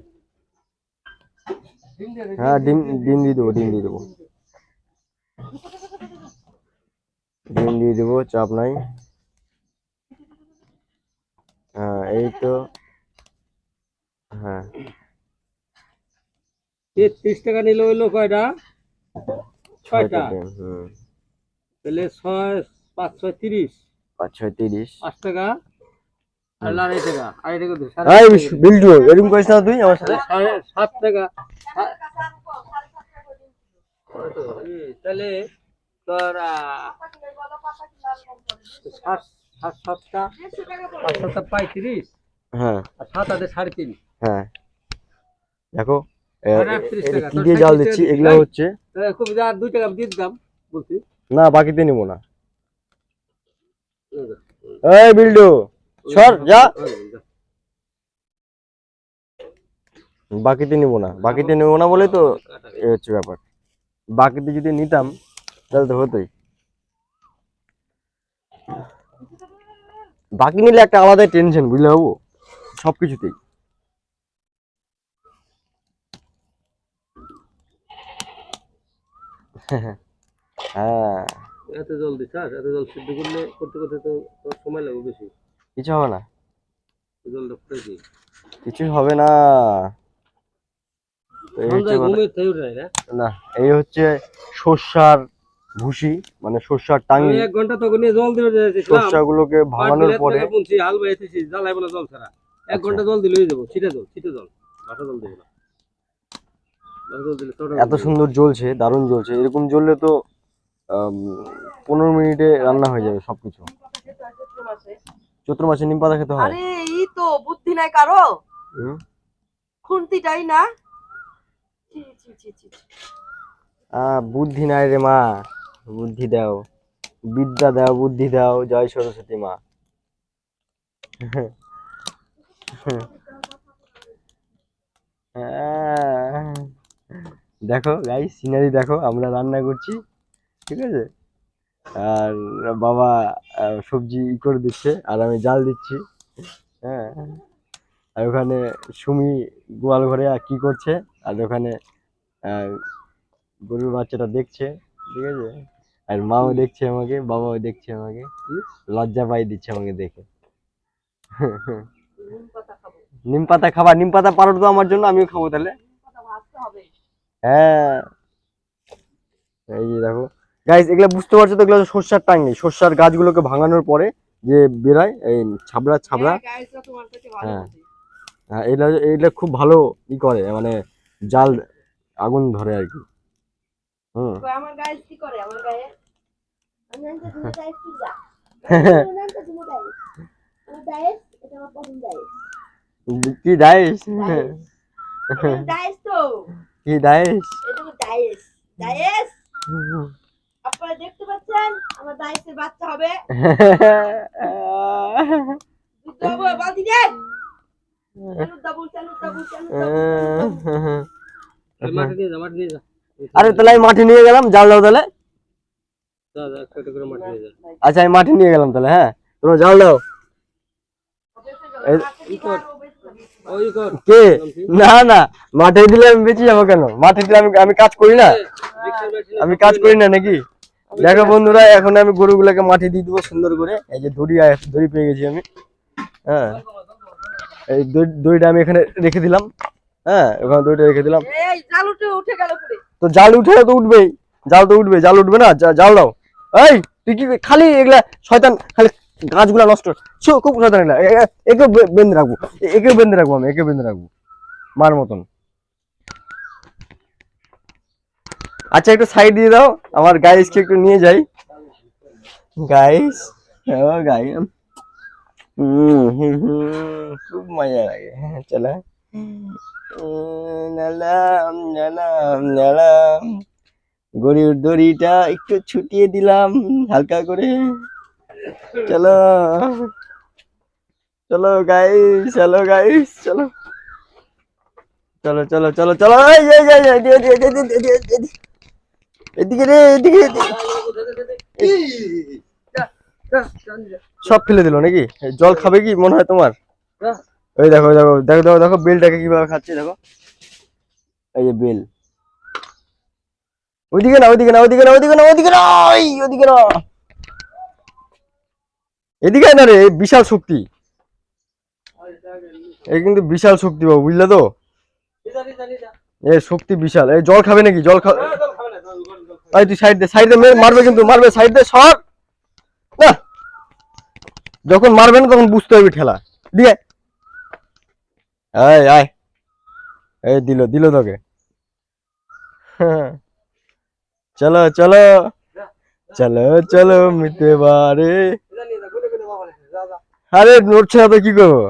[SPEAKER 2] ডিম দিয়ে
[SPEAKER 1] হ্যাঁ, ডিম ডিম দিয়ে দেবো, ডিম দিয়ে দেবো, ডিম দিয়ে দেবো, চাপ নাই। হ্যাঁ এই তো, হ্যাঁ
[SPEAKER 2] 30 টাকা নিলে হইলো কয়টা? 6টা।
[SPEAKER 1] ডিম। হুম,
[SPEAKER 2] তাহলে 6 5 6 30,
[SPEAKER 1] 5 6 30।
[SPEAKER 2] 5 টাকা আর 2.5 টাকা, 2.5 টাকা দিও।
[SPEAKER 1] এই বিল্টু, এরকম করিস না তুই আমার সাথে।
[SPEAKER 2] 7 টাকা। তাহলে তোর 7 7টা 35
[SPEAKER 1] হ্যাঁ
[SPEAKER 2] আর 7 আছে 3.5।
[SPEAKER 1] হ্যাঁ, দেখো
[SPEAKER 2] আর 38
[SPEAKER 1] এটা
[SPEAKER 2] টাকা,
[SPEAKER 1] কি
[SPEAKER 2] তোর
[SPEAKER 1] দিয়ে জাল
[SPEAKER 2] 37
[SPEAKER 1] দিচ্ছি,
[SPEAKER 2] টাকা
[SPEAKER 1] এগুলো
[SPEAKER 2] দিবি।
[SPEAKER 1] হচ্ছে।
[SPEAKER 2] খুব আর 2 টাকা দিয়ে দিতাম বলছি।
[SPEAKER 1] না, বাকিতে নিবো না। এই বিল্টু, সর যা, বাকিতে নিবো না, বাকিতে নেবো না বলে তো এই হচ্ছে ব্যাপার। বাকিতে যদি নিতাম তাহলে তো হতোই। বাকি নিলে একটা আলাদাই টেনশন, বুঝলে বাবু, সবকিছুতেই। হ্যাঁ,
[SPEAKER 2] এত জল দিছ, এত জল সিদ্ধ করলে করতে করতে তো তোর সময় লাগবে বেশি।
[SPEAKER 1] কিছু হবে না,
[SPEAKER 2] জলটা ফুটে দিই।
[SPEAKER 1] কিছুই হবে না। তো এই হচ্ছে
[SPEAKER 2] সন্ধ্যায়
[SPEAKER 1] কথা।
[SPEAKER 2] ঘুমের থেকে উঠে নাই না?
[SPEAKER 1] না, এই হচ্ছে সর্ষার ভুসি, মানে সর্ষার
[SPEAKER 2] আমি
[SPEAKER 1] টাঙ্গি।
[SPEAKER 2] 1 ঘন্টা তখন নিয়ে জল দিতে যাচ্ছিলাম।
[SPEAKER 1] সর্ষাগুলোকে ভাঙানোর পরে
[SPEAKER 2] বুনছি, হাল বাইতেছি, জ্বালাইবো না জল ছাড়া। 1
[SPEAKER 1] আচ্ছা,
[SPEAKER 2] ঘন্টা জল দিলে হয়ে যাবো। ছিটে জল, ছিটে জল, ভাষা জল দেবো না। ভাষা জল দিলে ছোট
[SPEAKER 1] এত সুন্দর জ্বলছে, দারুণ জ্বলছে। এরকম জ্বললে তো 15 মিনিটে রান্না হয়ে যাবে সবকিছু। চৈত্র মাসে নিম পাতা খেতে হয়।
[SPEAKER 3] আরে এই তো বুদ্ধি নাই কারো,
[SPEAKER 1] হুম।
[SPEAKER 3] খুন্তিটাই না। ছি, ছি, ছি, ছি, ছি।
[SPEAKER 1] বুদ্ধি নাই রে মা, বুদ্ধি দাও, বিদ্যা দাও, বুদ্ধি দাও, জয় সরস্বতী মা। আহ, দেখো গাইস, সিনারি দেখো, আমরা রান্না করছি, ঠিক আছে, আর বাবা সবজি করে দিচ্ছে, আর আমি জাল দিচ্ছি। হ্যাঁ, আর ওখানে সুমি গোয়াল ঘরে কি করছে, আর ওখানে আহ, গরুর বাচ্চাটা দেখছে, ঠিক আছে, আর মাও দেখছে আমাকে, বাবাও দেখছে আমাকে, লজ্জা পাই দিচ্ছে আমাকে দেখে।
[SPEAKER 3] নিম পাতা খাবো,
[SPEAKER 1] নিম পাতা খাবা? নিম পাতা পারো তো আমার জন্য, আমিও খাবো তাহলে।
[SPEAKER 3] নিম পাতা ভাজতে হবে।
[SPEAKER 1] হ্যাঁ, এই যে দেখো গাইস, এগুলা বুঝতে পারছো তো, এগুলো হচ্ছে সর্ষার টাঙ্গি। সর্ষার গাছগুলোকে ভাঙানোর পরে যে বেরায় এই ছাবড়া ছাবড়া।
[SPEAKER 3] হ্যাঁ, গাইসরা তোমার থেকে ভালো
[SPEAKER 1] হ্যাঁ
[SPEAKER 3] বলছি।
[SPEAKER 1] হ্যাঁ, এটা এটা খুব ভালো ই করে, মানে জাল আগুন ধরে আর কি। হুম।
[SPEAKER 3] কই আমার গায়ে কি করে আমার গায়ে? আমি জানতে তুমি গায়ে কি যা? আমি জানতে তুমি গায়ে। আমার গায়ে এটা আমার পছন্দ গায়ে।
[SPEAKER 1] কি ডাইস?
[SPEAKER 3] এটা ডাইস তো।
[SPEAKER 1] কি ডাইস?
[SPEAKER 3] এটা ডাইস। ডাইস আপনারা দেখতে পাচ্ছেন আমার ডাইসের বাচ্চা হবে। দুধ দেবো বালতি দেন। চালু দাবু চালু দাবু চালু দাবু চালু দাবু।
[SPEAKER 2] মাঠে নিয়ে যা, মাঠে নিয়ে যা।
[SPEAKER 1] আরে তাহলে আমি মাঠে নিয়ে গেলাম, জাল দাও তাহলে।
[SPEAKER 2] যা যা, একটা করে মাঠে নিয়ে যা।
[SPEAKER 1] আচ্ছা আমি মাঠে নিয়ে গেলাম তাহলে, হ্যাঁ তোমরা জাল দাও।
[SPEAKER 2] ওই কর।
[SPEAKER 1] কে? না না, মাঠে দিলে আমি বেঁচে যাবো কেন? মাঠে দিলে আমি কাজ করি না? আমি কাজ করি না নাকি? দেখো বন্ধুরা, এখন আমি গরুগুলোকে মাঠে দিয়ে দেবো সুন্দর করে। এই যে দড়ি পেয়ে গেছি আমি। হ্যাঁ, এই দড়িটা আমি এখানে রেখে দিলাম। হ্যাঁ, ওখানে দড়িটা রেখে দিলাম।
[SPEAKER 3] এই জাল উঠে গেল পুরো।
[SPEAKER 1] তো জাল উঠে তো উঠবেই, জাল উঠবে না? জাল দাও। এই তুই কি খালি এগুলা শয়তান, খালি গাছগুলা নষ্ট খুব শয়তান এগুলা। একে বেঁধে রাখবো, একে বেঁধে রাখবো, আমি একে বেঁধে রাখবো মার মতন। আচ্ছা একটু সাইড দিয়ে দাও, আমার গাইসকে একটু নিয়ে যাই। গাইস, ও গাই, খুব মজা লাগে। হ্যাঁ চলো, নালাম নালাম নালাম, গরুর দড়িটা একটু ছুটিয়ে দিলাম হালকা করে। চলো চলো গাইস, চলো গাইস, চলো চলো চলো চলো চলো। এদিকে রে, এদিকে সব ফেলে দিল নাকি? জল খাবে কি মনে হয় তোমার? ওই দেখো দেখো দেখো দেখো দেখো, বেলটাকে কিভাবে খাচ্ছে দেখো। এই যে বেল। ওইদিকে না, ওইদিকে না, ওইদিকে না, ওইদিকে না, ওইদিকে না, ওইদিকে না, এদিকে না রে। বিশাল শক্তি, এই কিন্তু বিশাল শক্তি বাবু, বুঝলে তো? এর শক্তি বিশাল। এই জল খাবে নাকি? জল খাবে? এই তুই সাইড দে, সাইড দে, মারবে কিন্তু, মারবে, সাইড দে, সর না। যখন মারবে না তখন বুঝতে হবে ঠেলা দিয়ে। আয় আয়, এই দিল দিল তোকে। চলো চলো চলো চলো মিটে বারে। আরে নড়ছে না তো কি করবো?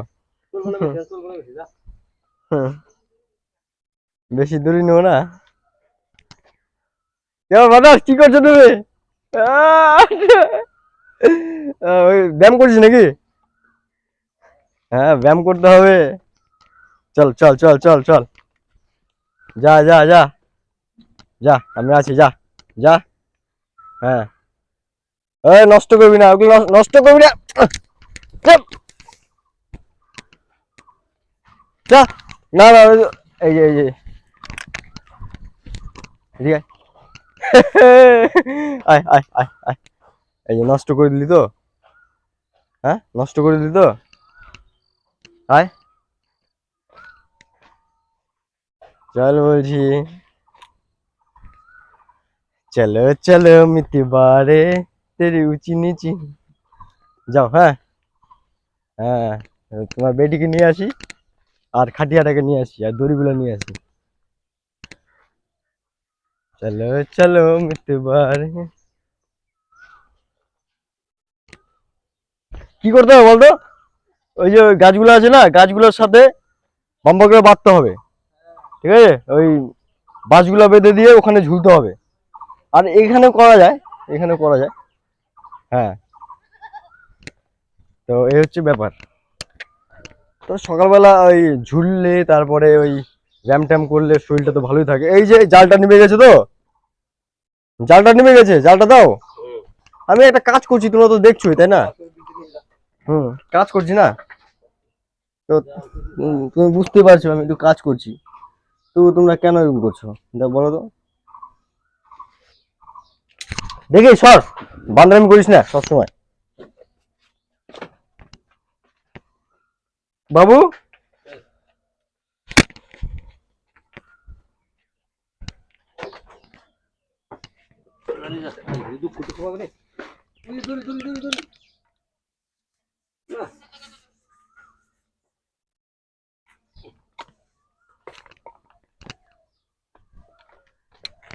[SPEAKER 1] বেশি দূরে নেবো না। বাতাস কি করছো তুমি? ওই ব্যায়াম করছিস নাকি? হ্যাঁ ব্যায়াম করতে হবে। চল চল চল চল চল, যা যা যা যা, আমি আছি, যা যা। হ্যাঁ, এই নষ্ট করবি না, ওগুলো নষ্ট করবি না। চল, যা। না না, এই যে এই যে এদিকে আয় আয় আয় আয়। এই যে নষ্ট করে দিলি তো, হ্যাঁ নষ্ট করে দিলি তো। আয় চল বলছি, চলো চলো মিটে বারে তেরি উঁচি নিচি। যাও, হ্যাঁ হ্যাঁ, তোমার বেটিকে নিয়ে আসি, আর খাটিয়াটাকে নিয়ে আসি, আর দড়িগুলো নিয়ে আসি। চলো চলো মিটে বারে। কি করতে হবে বলতো? ওই যে ওই গাছগুলো আছে না, গাছগুলোর সাথে লম্বা করে বাঁধতে হবে, ঠিক আছে? ওই বাঁশগুলো বেঁধে দিয়ে ওখানে ঝুলতে হবে। আর এখানে করা যায়, এখানে করা যায়। হ্যাঁ, তো এই হচ্ছে ব্যাপার। তো সকালবেলা ওই ঝুললে, তারপরে ওই ব্যায়াম ট্যাম করলে শরীরটা তো ভালোই থাকে। এই যে জালটা নেমে গেছে তো, জালটা নেমে গেছে, জালটা দাও। আমি একটা কাজ করছি, তোমরা তো দেখছোই তাই না? কাজ করছি না তো, তুমি বুঝতে পারছো আমি একটু কাজ করছি, তো তোমরা কেন এরকম করছো বলো তো? দেখি সর, বান্দরামি করিস না সবসময় বাবু।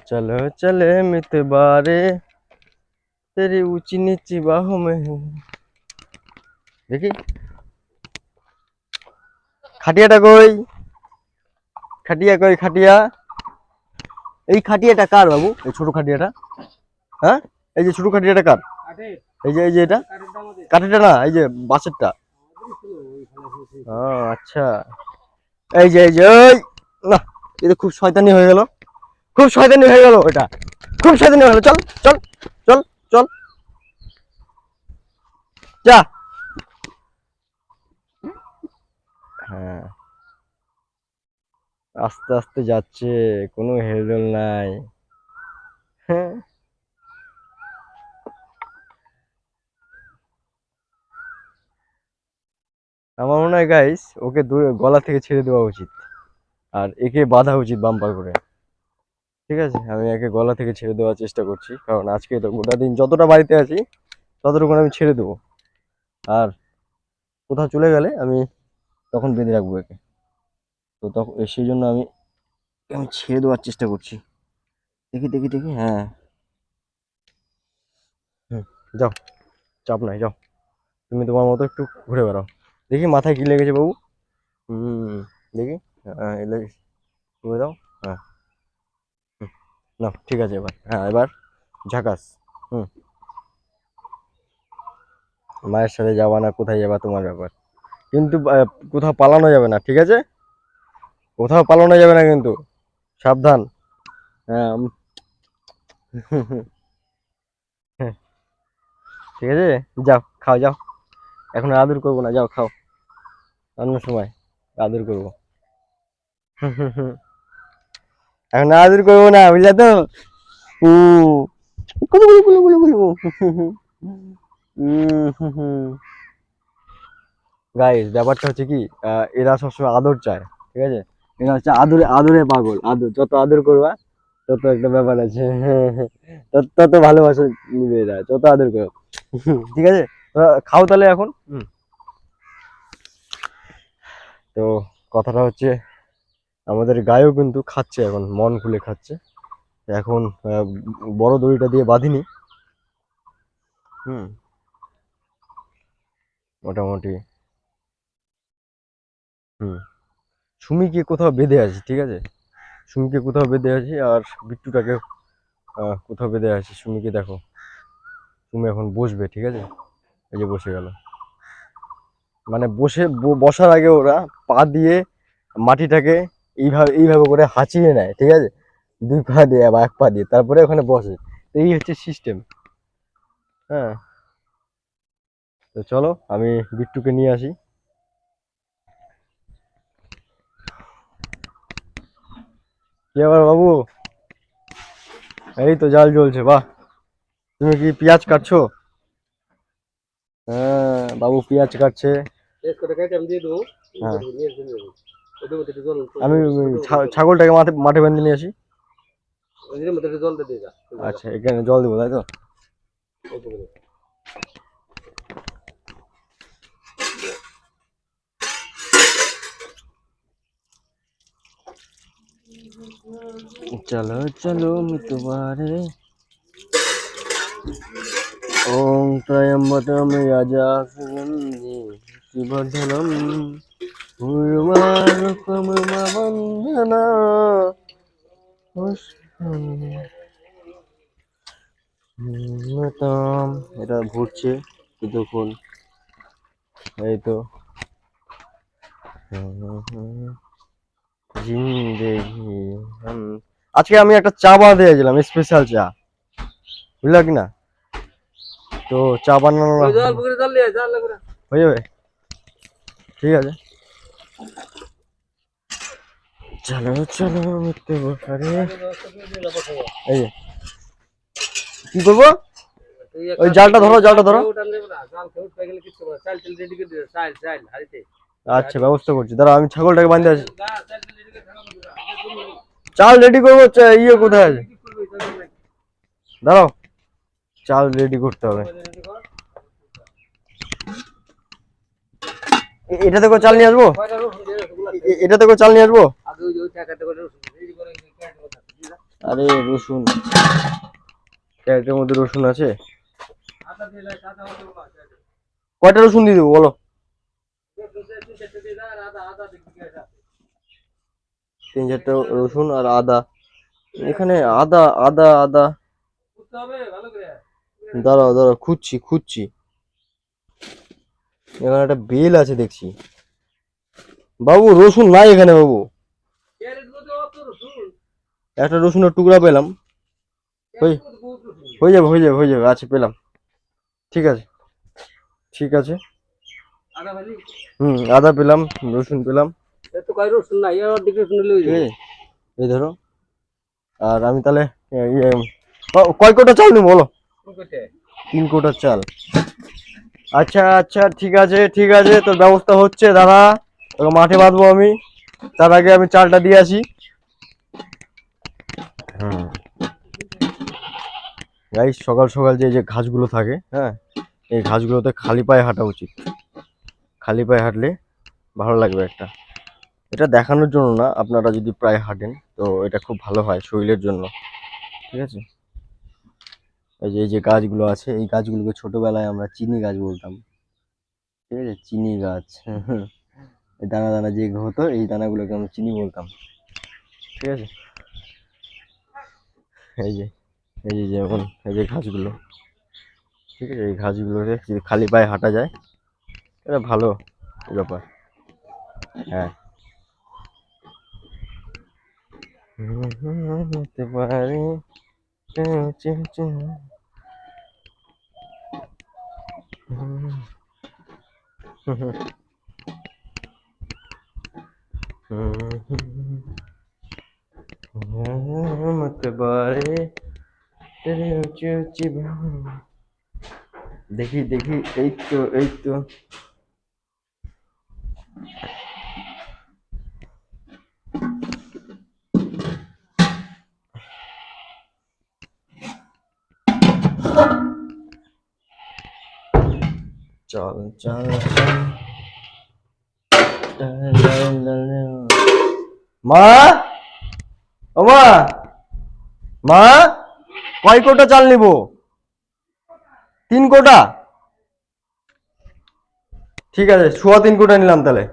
[SPEAKER 1] चलो चले मितबारे तेरी ऊंची नीची बाहों में है। দেখি খাটিয়াটা কই, খাটিয়া কই, খাটিয়া। এই খাটিয়াটা কার বাবু, এই ছোট খাটিয়াটা? হ্যাঁ, এই যে ছোট খাটিয়াটা কার? এই যে এটা কাঠেরটা না, এই যে বাঁশেরটা। ও আচ্ছা, এই যে ওই না, এটা খুব শয়তানি হয়ে গেল, খুব শয়তানি হয়ে গেল, এটা খুব শয়তানি হয়ে গেল। চল চল চল চল যা। হ্যাঁ, আস্তে আস্তে যাচ্ছে, কোনো হেলদোল নাই। হ্যাঁ, আমার মনে হয় গাইস ওকে গলা থেকে ছেড়ে দেওয়া উচিত, আর একে বাঁধা উচিত বাম্পার করে। ঠিক আছে, আমি একে গলা থেকে ছেড়ে দেওয়ার চেষ্টা করছি, কারণ আজকে তো গোটা দিন যতটা বাড়িতে আছি ততটুকু আমি ছেড়ে দেবো, আর কোথাও চলে গেলে আমি তখন বেঁধে রাখবো একে। তো তখন সেই জন্য আমি আমি ছেড়ে দেওয়ার চেষ্টা করছি। দেখি দেখি দেখি, হ্যাঁ, হুম, যাও, চাপ নাই, যাও, তুমি তোমার মতো একটু ঘুরে বেড়াও। দেখি মাথায় কি লেগেছে বাবু? দেখি, হ্যাঁ লেগেছে, ঘুরে দাও, হ্যাঁ, না ঠিক আছে, এবার হ্যাঁ, এবার ঝাকাস। হুম, মায়ের সাথে যাবা না, কোথায় যাবা তোমার ব্যাপার, কিন্তু কোথাও পালানো যাবে না, ঠিক আছে? কোথাও পালানো যাবে না কিন্তু, সাবধান। হ্যাঁ, ঠিক আছে, যাও খাও, যাও, এখন আদর করবো না, যাও খাও, অন্য সময় আদর করবো। এখন আদর করবো না, বুঝলে তো? গুলু গুলু গুলু গুলু গুলু। গাইস, ব্যাপারটা হচ্ছে কি, এরা সবসময় আদর চায়, ঠিক আছে? এরা হচ্ছে আদরে আদরে পাগল, আদর যত আদর করবা তত একটা ব্যাপার আছে, তত ভালোবাসা নিবে এরা, যত আদর করো। ঠিক আছে, তোরা খাও তাহলে এখন। তো কথাটা হচ্ছে, আমাদের গায়েও কিন্তু খাচ্ছে এখন, মন খুলে খাচ্ছে এখন। বড় দড়িটা দিয়ে বাঁধিনি, হুম, মোটামুটি। হুম, সুমিকে কোথাও বেঁধে আছি, ঠিক আছে? সুমিকে কোথাও বেঁধে আছি, আর বিট্টুটাকে কোথাও বেঁধে আছি। সুমিকে দেখো, সুমি এখন বসবে, ঠিক আছে? এই যে বসে গেল, মানে বসার আগে ওরা পা দিয়ে মাটিটাকে এইভাবে এইভাবে করে হাঁচিয়ে নেয়, ঠিক আছে? দুই পা দিয়ে বা এক পা দিয়ে, তারপরে ওখানে বসে। তো এই হচ্ছে সিস্টেম। হ্যাঁ, তো চলো আমি বিট্টুকে নিয়ে আসি। কি আবার বাবু? এই তো জাল জ্বলছে, বাহ। তুমি কি পেঁয়াজ কাটছো? হ্যাঁ, বাবু পেঁয়াজ কাটছে।
[SPEAKER 2] আমি দিয়ে দেবো,
[SPEAKER 1] হ্যাঁ,
[SPEAKER 2] ওদের মধ্যে একটু জল,
[SPEAKER 1] আমি ছাগলটাকে মাঠে বেঁধে নিয়ে আসি।
[SPEAKER 2] ওদের মধ্যে একটু জলটা দিয়ে যা।
[SPEAKER 1] আচ্ছা, এখানে জল দেবো, তাই তো?
[SPEAKER 2] অল্প করে।
[SPEAKER 1] চলো চলো মিতবারে ওং ত্রয়ম্বকম যজামহে শিবধনম উর্বারুকম বন্ধনা। এটা ঘুরছে কিছুক্ষণ, এই তো। জিন্দেগি আজকে আমি একটা চা বানাতে চাইছিলাম, স্পেশাল চা, বুঝলা কি না? তো চা বানানো
[SPEAKER 2] জল পুকুরে জল দিয়ে জল লাগবে।
[SPEAKER 1] হয়ে যাবে, ঠিক আছে। চলো চলো মিথ্যে বসারে, এই যে কি করবো? ওই জালটা ধরো, জালটা ধরো। আচ্ছা, ব্যবস্থা করছি, দাঁড়াও, আমি ছাগলটাকে বাঁধতে আছি। চাল রেডি করবো, ইয়ে কোথায় আছে? দাঁড়াও, চাল রেডি করতে হবে। এটাতে করে চাল নিয়ে আসবো, এটাতে করে চাল নিয়ে আসবো। আরে রসুন, ক্যারেটের মধ্যে রসুন আছে। কয়টা রসুন দিয়ে দেবো বলো? 3-4টা রসুন আর আদা। এখানে আদা আদা আদা, দাঁড়াও দাঁড়াও, খুঁজছি। এখানে একটা বেল আছে দেখছি। বাবু রসুন নাই এখানে বাবু। একটা রসুনের টুকরা পেলাম। হয়ে যাবে, আচ্ছা পেলাম। ঠিক আছে। আদা পেলাম, রসুন পেলাম। ঠিক আছে, এই ধরো। আর আমি তাহলে কয় কোটা চাল নেবো বলো? 3 কোটা চাল। আচ্ছা ঠিক আছে, তোর ব্যবস্থা হচ্ছে দাদা। তোকে মাঠে বাঁধবো আমি, তার আগে আমি চালটা দিয়ে আসি। গাইস, সকাল সকাল যে ঘাসগুলো থাকে, হ্যাঁ, এই ঘাসগুলোতে খালি পায়ে হাঁটা উচিত। খালি পায়ে হাঁটলে ভালো লাগবে একটা। এটা দেখানোর জন্য না, আপনারা যদি প্রায় হাঁটেন তো এটা খুব ভালো হয় শরীরের জন্য। ঠিক আছে, এই যে গাছগুলো আছে, এই গাছগুলোকে ছোটবেলায় আমরা চিনি গাছ বলতাম। ঠিক আছে, চিনি গাছ। এই দানা দানা যে হতো, এই দানাগুলোকে আমরা চিনি বলতাম। ঠিক আছে, এই যে যেমন এই যে ঘাসগুলো, ঠিক আছে, এই ঘাসগুলোকে যদি খালি পায়ে হাঁটা যায়, এটা ভালো ব্যাপার। হ্যাঁ, হতে পারে। হতে পারে। দেখি, এই তো চল। মা, ও মা, কয় কোটা চাল নিবো? 3 কোটা। ঠিক আছে, 3.25 কোটা নিলাম তাহলে।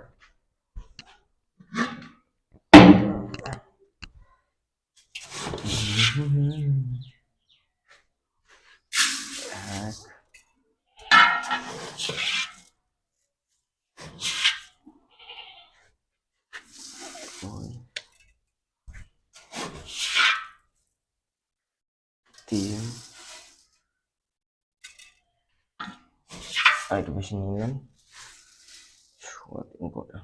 [SPEAKER 1] আর একটু বেশি নিয়ে নিলাম, 3 কোটা।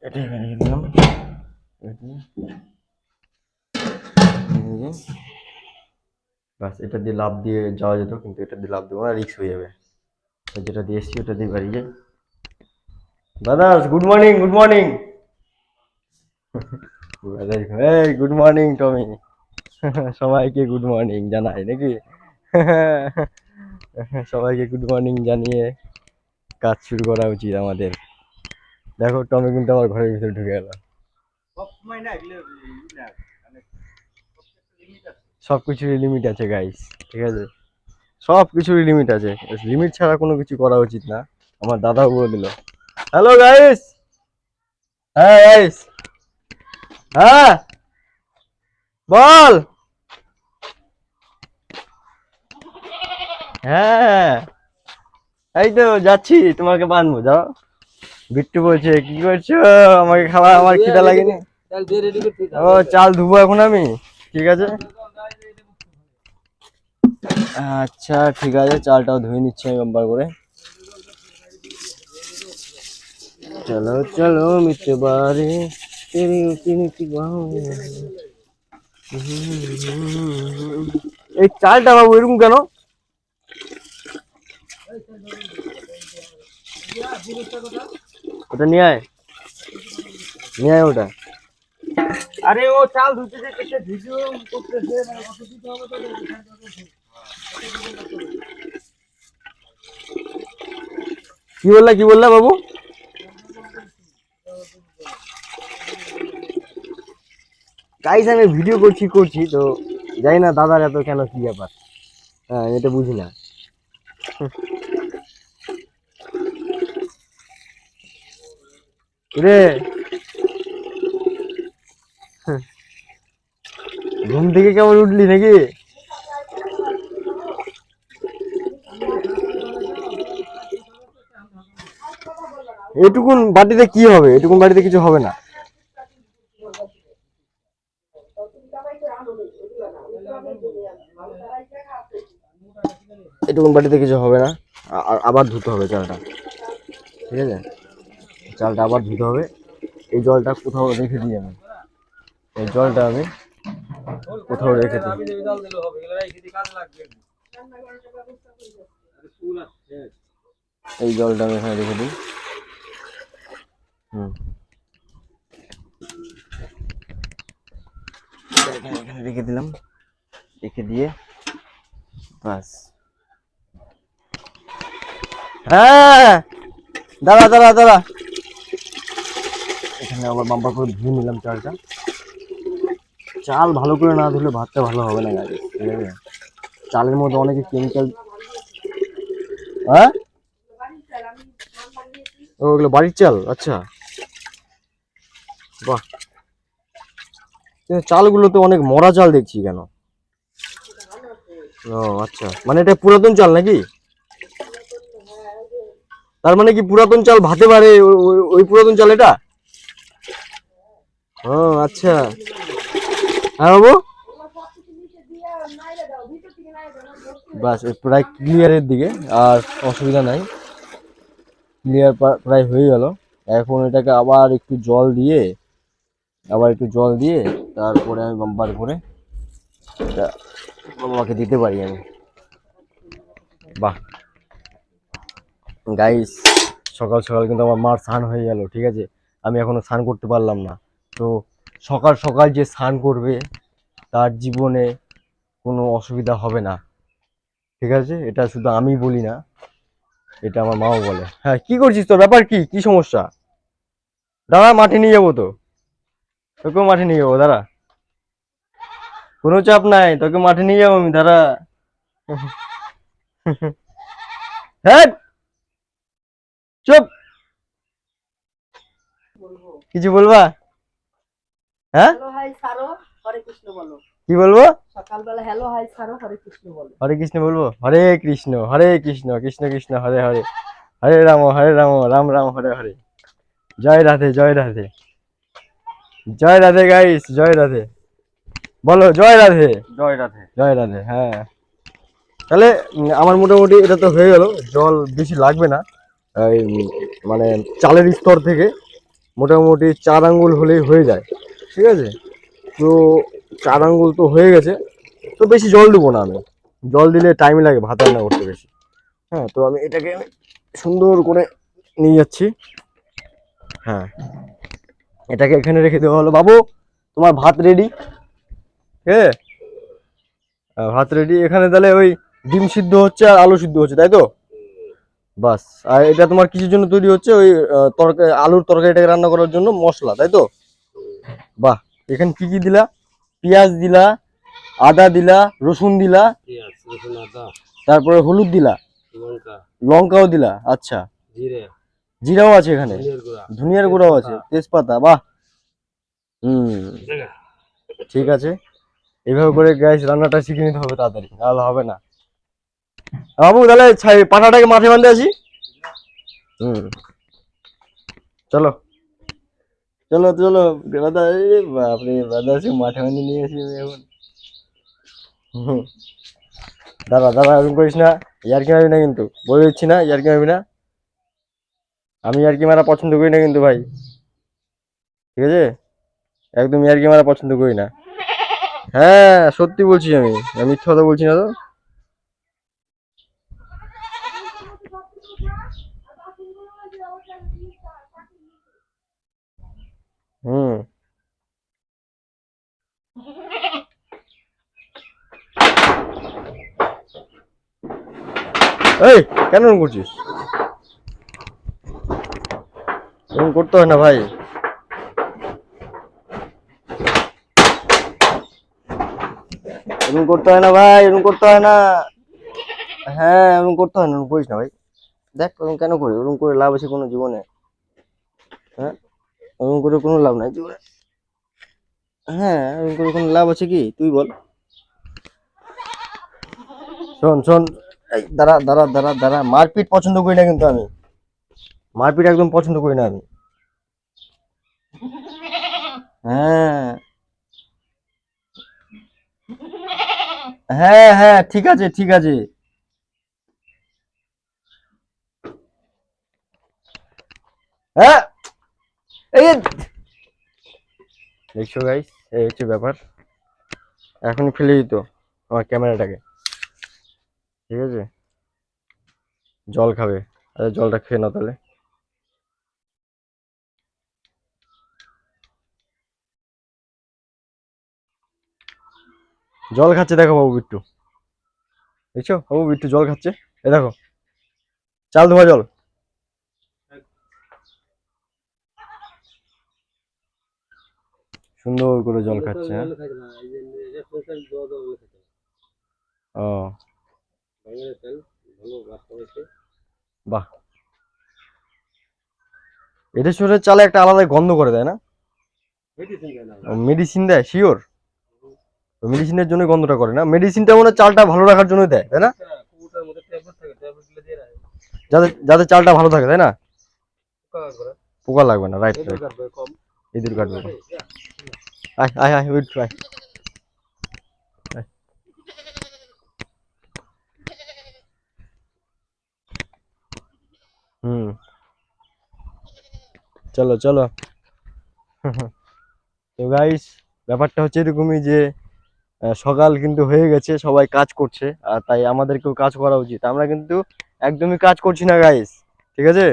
[SPEAKER 1] এটা এখানে দিলাম। বাস, এটা দিয়ে লাভ দিয়ে যাওয়া যেত, কিন্তু এটা দিয়ে লাভ দেবো না, রিস্ক হয়ে যাবে। যেটা দিয়ে এসছি ওটা দিয়ে বাড়ি যাই। দাদা গুড মর্নিং। এই গুড মর্নিং টমি। সবাইকে গুড মর্নিং জানাই নাকি? সবাইকে গুড মর্নিং জানিয়ে কাজ শুরু করা উচিত আমাদের। দেখো, টমি কিন্তু আমার ঘরের ভিতরে ঢুকে গেল। সবকিছুরই লিমিট আছে গাইস, ঠিক আছে, সবকিছুরই লিমিট আছে। লিমিট ছাড়া কোনো কিছু করা উচিত না, আমার দাদাও বলে দিল। হ্যালো গাইস, হ্যাঁ গাইস, হ্যাঁ বল। হ্যাঁ, এই তো যাচ্ছি, তোমাকে বানবো, যাও। বিট্টু বলছে কি করছো, আমাকে খাওয়া, আমার খিদা লাগেনি। ও, চাল ধুবো এখন আমি। ঠিক আছে, আচ্ছা ঠিক আছে, চালটাও ধুয়ে নিচ্ছি আমি বাম্বার করে। চলো মিটতে পারে তেরি উঁচি বাহু। এই চালটা বাবু এরকম কেন? ওটা নিয়ে আয় ওটা।
[SPEAKER 2] আরে ও চাল ধুতে যেতে ভিডিও করতেছে, মানে কত দিতে হবে তো।
[SPEAKER 1] কি বললা বাবু? গাইস আমি ভিডিও করছি তো জানি না দাদার এত কেন কি ব্যাপার। হ্যাঁ এটা বুঝি না। রে ঘুম থেকে কেমন উঠলি নাকি? এটুকুন বাটিতে কি হবে? এটুকুন বাটিতে কিছু হবে না। এটুকুন বাটিতে কিছু হবে না। আবার ধুতে হবে চালটা, ঠিক আছে? চালটা আবার ধুতে হবে। এই জলটা কোথাও রেখে দিই আমি, এই জলটা আমি কোথাও রেখে দিই। এই জলটা আমি এখানে রেখে দিই। এখানে রেখে দিলাম, রেখে দিয়ে বাস। হ্যাঁ দাঁড়া, এখানে আবার বাম্পার করে ধুয়ে নিলাম চালটা। চাল ভালো করে না ধুলে ভাতটা ভালো হবে না গাড়ি, ঠিক আছে? চালের মধ্যে অনেকে কেমিক্যাল। হ্যাঁ ওগুলো বাড়ির চাল, আচ্ছা বাহ। চালগুলো তো অনেক মরা চাল দেখছি কেন? ও আচ্ছা, মানে এটা পুরাতন চাল নাকি? তার মানে কি পুরাতন চাল ভাতে পারে? ওই পুরাতন চাল এটা? ও আচ্ছা। হ্যাঁ বাবু বাস প্রায় ক্লিয়ারের দিকে, আর অসুবিধা নাই, ক্লিয়ার প্রায় হয়ে গেল। এখন এটাকে আবার একটু জল দিয়ে তারপরে আমি বাম্পার করে এটা বাবাকে দিতে পারি আমি। বাহ গাইস, সকাল সকাল কিন্তু আমার মার স্নান হয়ে গেল, ঠিক আছে? আমি এখনো স্নান করতে পারলাম না। তো সকাল সকাল যে স্নান করবে তার জীবনে কোনো অসুবিধা হবে না, ঠিক আছে? এটা শুধু আমি বলি না, এটা আমার মাও বলে। হ্যাঁ কি করছিস, তোর ব্যাপার কি? কি সমস্যা? দাঁড়া, মাঠে নিয়ে যাবো তো, তোকেও মাঠে নিয়ে যাবো, দাঁড়া, কোনো চাপ নাই, তোকে মাঠে নিয়ে যাবো আমি, দাঁড়া। হ্যাঁ চুপ, কিছু বলবা? হ্যাঁ
[SPEAKER 3] হ্যালো হাই সারো, হরে কৃষ্ণ বলো।
[SPEAKER 1] কি বলবো?
[SPEAKER 3] সকালবেলা হ্যালো হাই সারো, হরে কৃষ্ণ বলো।
[SPEAKER 1] হরে কৃষ্ণ বলবো? হরে কৃষ্ণ কৃষ্ণ কৃষ্ণ হরে হরে, হরে রাম রাম রাম হরে হরে। জয় রাধে জয় রাধে গাইস, জয় রাধে বলো, জয় রাধে জয় রাধে। হ্যাঁ তাহলে আমার মোটামুটি এটা তো হয়ে গেল, জল বেশি লাগবে না। এই মানে চালের স্তর থেকে মোটামুটি 4 আঙ্গুল হলেই হয়ে যায়, ঠিক আছে? তো 4 আঙ্গুল তো হয়ে গেছে, তো বেশি জল দেবো না আমি, জল দিলে টাইম লাগে ভাত রান্না করতে বেশি। হ্যাঁ তো আমি এটাকে সুন্দর করে নিয়ে যাচ্ছি। হ্যাঁ এটাকে এখানে রেখে দেওয়া হলো। বাবু তোমার ভাত রেডি, ঠিক আছে? ভাত রেডি এখানে। তাহলে ওই ডিম সিদ্ধ হচ্ছে আর আলু সিদ্ধ হচ্ছে, তাই তো? বাস। আর এটা তোমার কিসের জন্য তৈরি হচ্ছে? ওই তরকারি, আলুর তরকারিটাকে রান্না করার জন্য মশলা, তাই তো? বাহ। এখানে কি কি দিলা? পেঁয়াজ দিলা, আদা দিলা, রসুন দিলা, তারপরে হলুদ দিলা, লঙ্কাও দিলা, আচ্ছা জিরাও আছে এখানে, ধনিয়ার গুঁড়াও আছে, তেজপাতা, বাহ। ঠিক আছে, এইভাবে করে গ্যাস রান্নাটা শিখে নিতে হবে তাড়াতাড়ি, নাহলে হবে না। বাবু তাহলে পাঠাটাকে মাঠে বাঁধতে আসি। চলো চলো চলো দাদা, বাপরে দাদা মাঠে বাঁধে নিয়ে আসি আমি এখন। দাদা এরকম করিস না, ইয়ার্কি মারবি না কিন্তু, বলে দিচ্ছি না, ইয়ার্কি মারবি না। আমি ইয়ার্কি মারা পছন্দ করি না কিন্তু ভাই, ঠিক আছে? একদম ইয়ার্কি মারা পছন্দ করি না। হ্যাঁ সত্যি বলছি, আমি মিথ্যা কথা বলছি না তো। হুম এই কেন এরকম করছিস? এরকম করতে হয় না ভাই। এরকম করতে হয় না ভাই, এরকম করতে হয় না। হ্যাঁ এরকম করতে হয় না, এরকম করিস না ভাই। দেখ ওরকম কেন করি, ওরকম করে লাভ আছে কোনো জীবনে? হ্যাঁ ওরকম করে কোনো লাভ নাই জীবনে। হ্যাঁ ওরকম করে কোনো লাভ আছে কি তুই বল? শোন শোন, এই দাঁড়া দাঁড়া দাঁড়া দাঁড়া, মারপিট পছন্দ করি না কিন্তু আমি, মারপিট একদম পছন্দ করি না আমি। হ্যাঁ হ্যাঁ হ্যাঁ ঠিক আছে ঠিক আছে। হ্যাঁ এই দেখছো গাইস, এই হচ্ছে ব্যাপার। এখনই ফেলে দিত আমার ক্যামেরাটাকে। ঠিক আছে, জল খাবে, আরে জলটা খেয়ে নাও তাহলে। জল খাচ্ছে দেখো বাবু বিট্টু, দেখছো বাবু বিট্টু জল খাচ্ছে, এ দেখো চাল ধোয়া জল। সুন্দর করে জল খাচ্ছে। হ্যাঁ
[SPEAKER 2] জল খাইতে না, এই যে এটা স্পেশাল জল জল খেতে হয়।
[SPEAKER 1] ও
[SPEAKER 2] বাঙালি তেল ভালো বাস্তা হয়েছে।
[SPEAKER 1] বাহ, এদেশের চালে একটা আলাদা গন্ধ করে দেয় না?
[SPEAKER 2] মেডিসিন দেয় না।
[SPEAKER 1] মেডিসিন দেয় শিওর, মেডিসিনের জন্য গন্ধটা করে না, মেডিসিনটা মনে হয় চালটা ভালো রাখার জন্য দেয় তাই না?
[SPEAKER 2] কুকুরটার মধ্যে ট্যাবলেট থাকে, ট্যাবলেট গুলো দিয়ে রাখে।
[SPEAKER 1] যাতে যাতে চালটা ভালো থাকে তাই না?
[SPEAKER 2] পোকা করে।
[SPEAKER 1] পোকা লাগবে না, রাইট
[SPEAKER 2] এদের
[SPEAKER 1] রাইট।
[SPEAKER 2] কাটবে কম।
[SPEAKER 1] ইঁদুর কাটবে না। আয় আয় আয় ওয়েট আয় আয়। হুম চলো চলো। তো গাইস ব্যাপারটা হচ্ছে এরকমই যে সকাল কিন্তু হয়ে গেছে, সবাই কাজ করছে, আর তাই আমাদেরকেও কাজ করা উচিত। আমরা কিন্তু একদমই কাজ করছি না গাইস, ঠিক আছে?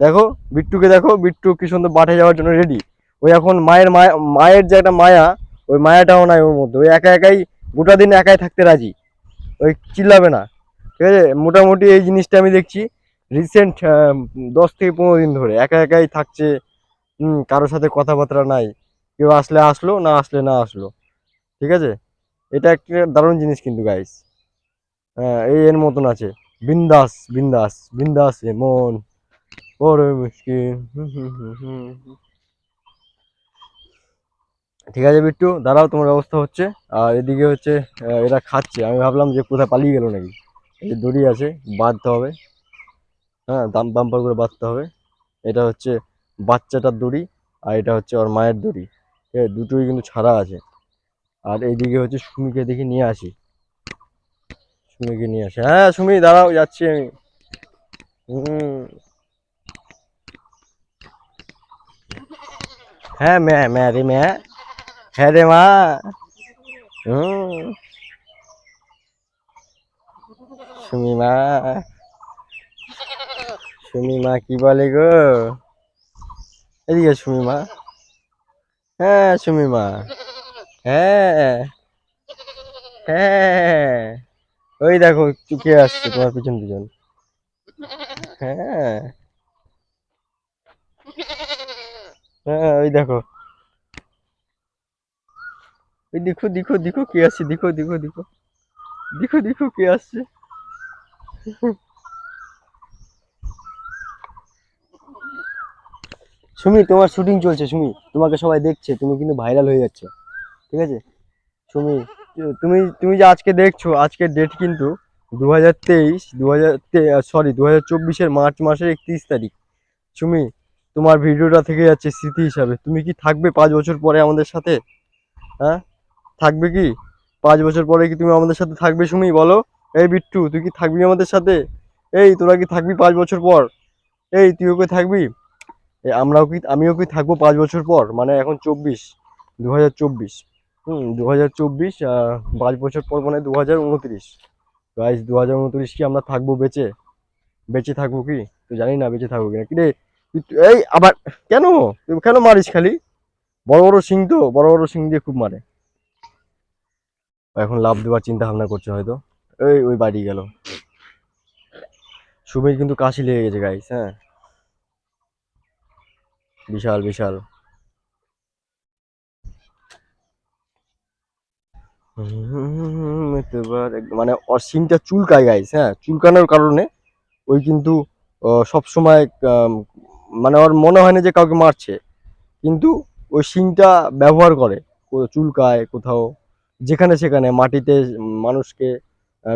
[SPEAKER 1] দেখো বিট্টুকে দেখো, বিট্টু কি সুন্দর মাঠে যাওয়ার জন্য রেডি। ওই এখন মায়ের যে একটা মায়া, ওই মায়াটাও নাই ওর মধ্যে, ওই একা একাই গোটা দিন একাই থাকতে রাজি, ওই চিল্লাবে না। ঠিক আছে, মোটামুটি এই জিনিসটা আমি দেখছি রিসেন্ট 10 থেকে 15 দিন ধরে একা একাই থাকছে। কারোর সাথে কথাবার্তা নাই, কেউ আসলে আসলো, না আসলে না আসলো। ঠিক আছে, এটা একটা দারুণ জিনিস কিন্তু গাইস। হ্যাঁ এই এর মতন আছে, বিন্দাস বিন্দাস বিন্দাস এমন বড় মুশকিল। ঠিক আছে বিট্টু দাঁড়াও, তোমার ব্যবস্থা হচ্ছে। আর এদিকে হচ্ছে এরা খাচ্ছে, আমি ভাবলাম যে কোথায় পালিয়ে গেল নাকি। এই যে দড়ি আছে, বাঁধতে হবে। হ্যাঁ বাম্পার করে বাঁধতে হবে। এটা হচ্ছে বাচ্চাটার দড়ি, আর এটা হচ্ছে ওর মায়ের দড়ি। ঠিক আছে, দুটোই কিন্তু ছাড়া আছে। আর এইদিকে হচ্ছে সুমিকে দেখি নিয়ে আসি, সুমিকে নিয়ে আসি। হ্যাঁ সুমি দাঁড়াও, যাচ্ছি আমি। হুম হ্যাঁ ম্যা ম্যা রে ম্যা, হ্যাঁ রে মা। হুম সুমি মা, সুমি মা কি বলে গো? এদিকে সুমি মা, হ্যাঁ সুমি মা, হ্যাঁ হ্যাঁ ওই দেখো চুকে আসছে তোমার পিছন পিছন। হ্যাঁ হ্যাঁ ওই দেখো, ওই দেখো দেখো দেখো কে আসছে, দেখো দেখো দেখো দেখো দেখো কে আসছে। সুমি তোমার শুটিং চলছে, সুমি তোমাকে সবাই দেখছে, তুমি কিন্তু ভাইরাল হয়ে যাচ্ছ। ঠিক আছে সুমি, তুমি তুমি যে আজকে দেখছো, আজকের ডেট কিন্তু 2023, 2024 মার্চ মাসের 31 তারিখ। সুমি তোমার ভিডিওটা থেকে যাচ্ছে স্মৃতি হিসাবে। তুমি কি থাকবে 5 বছর পরে আমাদের সাথে? হ্যাঁ থাকবে কি? 5 বছর পরে কি তুমি আমাদের সাথে থাকবে সুমি বলো? এই বিট্টু তুই কি থাকবি আমাদের সাথে? এই তোরা কি থাকবি 5 বছর পর? এই তুইও কি থাকবি? আমিও কি থাকবো 5 বছর পর, মানে এখন 2024। 2024, 5 বছর পর মানে 2029। গাইস 2029 কি আমরা থাকবো বেঁচে? বেঁচে থাকবো কি? তুই জানি না বেঁচে থাকবো কিনা। কিরে এই আবার কেন, তুই কেন মারিস খালি? বড় বড় সিং তো, বড় বড় সিং দিয়ে খুব মারে। ও এখন লাভ দেওয়ার চিন্তা ভাবনা করছে হয়তো। এই ওই বাড়ি গেল। সুমির কিন্তু কাশি লেগে গেছে গাইস। হ্যাঁ বিশাল বিশাল। মানে ওর সিনটা চুলকায় গাইস, হ্যাঁ চুলকানোর কারণে ওই কিন্তু সব সময় মানে ওর মনে হয় না যে কাউকে মারছে, কিন্তু ওই শিংটা ব্যবহার করে চুলকায় কোথাও, যেখানে সেখানে মাটিতে, মানুষকে,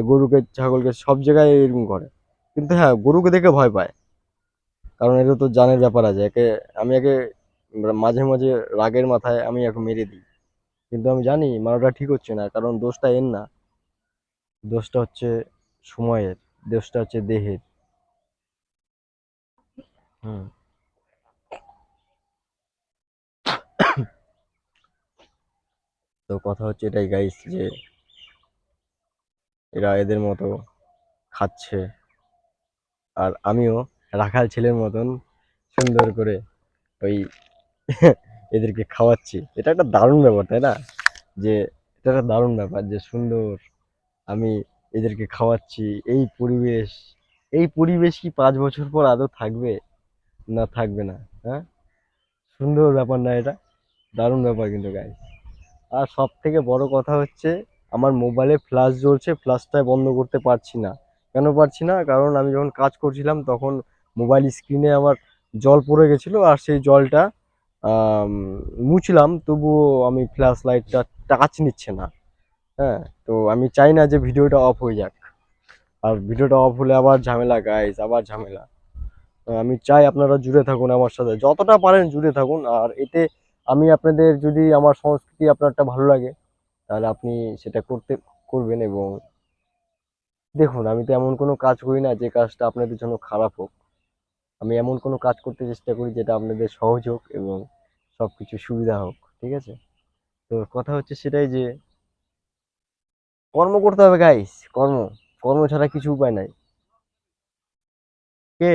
[SPEAKER 1] গরুকে, ছাগলকে, সব জায়গায় এরকম করে। কিন্তু হ্যাঁ, গরুকে দেখে ভয় পায়, কারণ এটা তো জানের ব্যাপার আছে। আমি একে মাঝে মাঝে রাগের মাথায় আমি একে মেরে দিই, কিন্তু আমি জানি মারাটা ঠিক হচ্ছে না, কারণ দোষটা এর না, দোষটা হচ্ছে সময়ের, দোষটা হচ্ছে দেহের। হুম। তো কথা হচ্ছে এটাই গাইস, যে এরা এদের মতো খাচ্ছে, আর আমিও রাখাল ছেলের মতন সুন্দর করে ওই এদেরকে খাওয়াচ্ছি। এটা একটা দারুণ ব্যাপার, তাই না? যে এটা একটা দারুণ ব্যাপার যে সুন্দর আমি এদেরকে খাওয়াচ্ছি। এই পরিবেশ, এই পরিবেশ কি 5 বছর পর আদৌ থাকবে না থাকবে না? হ্যাঁ, সুন্দর ব্যাপার না এটা? দারুণ ব্যাপার কিন্তু গাইস। আর সব থেকে বড় কথা হচ্ছে, আমার মোবাইলে ফ্ল্যাশ জ্বলছে, ফ্ল্যাশটা বন্ধ করতে পারছি না। কেন পারছি না? কারণ আমি যখন কাজ করছিলাম তখন মোবাইল স্ক্রিনে আমার জল পড়ে গেছিলো, আর সেই জলটা আম, মুছলাম, তবুও আমি ফ্ল্যাশ লাইটটা টাচ নিচ্ছে না। হ্যাঁ, তো আমি চাই না যে ভিডিওটা অফ হয়ে যাক, আর ভিডিওটা অফ হলে আবার ঝামেলা গাইস, আবার ঝামেলা। আমি চাই আপনারা জুড়ে থাকুন আমার সাথে, যতটা পারেন জুড়ে থাকুন। আর এতে আমি আপনাদের, যদি আমার সংস্কৃতি আপনারটা ভালো লাগে, তাহলে আপনি সেটা করবেন। এবং দেখুন, আমি তো এমন কোনো কাজ করি না যে কাজটা আপনাদের জন্য খারাপ হোক। আমি এমন কোনো কাজ করতে চেষ্টা করি যেটা আপনাদের সহজ হোক এবং সবকিছু সুবিধা হোক, ঠিক আছে? তো কথা হচ্ছে সেটাই, যে কর্ম করতে হবে গাইস, কর্ম, কর্ম ছাড়া কিছু উপায় নাই। কে?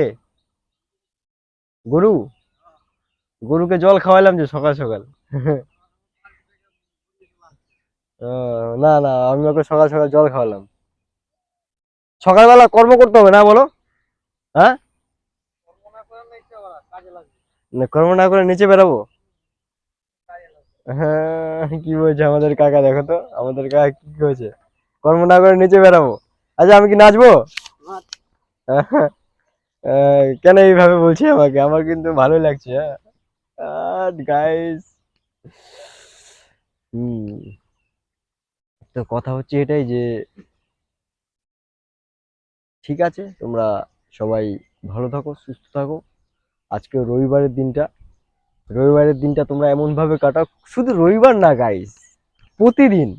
[SPEAKER 1] গরু? গরুকে জল খাওয়াইলাম যে সকাল সকাল। না না, আমি ওকে সকাল সকাল জল খাওয়ালাম। সকালবেলা কর্ম করতে হবে না বলো? হ্যাঁ, না কর্ম না করে নিচে বেরাবো? হ্যাঁ, কি বলছে আমাদের কাকা, দেখো তো আমাদের কাকা কি হয়েছে, কর্ম না করে নিচে বেরাবো? আচ্ছা, আমি কি নাচবো? কেন এইভাবে বলছি আমাকে? আমার কিন্তু ভালোই লাগছে। হ্যাঁ গাইস, হুম। তো কথা হচ্ছে এটাই, যে ঠিক আছে, তোমরা সবাই ভালো থাকো, সুস্থ থাকো। আজকে রবিবারের দিনটা তোমরা এমন ভাবে কাটাও, শুধু রবিবার না গাইস, প্রতিদিন।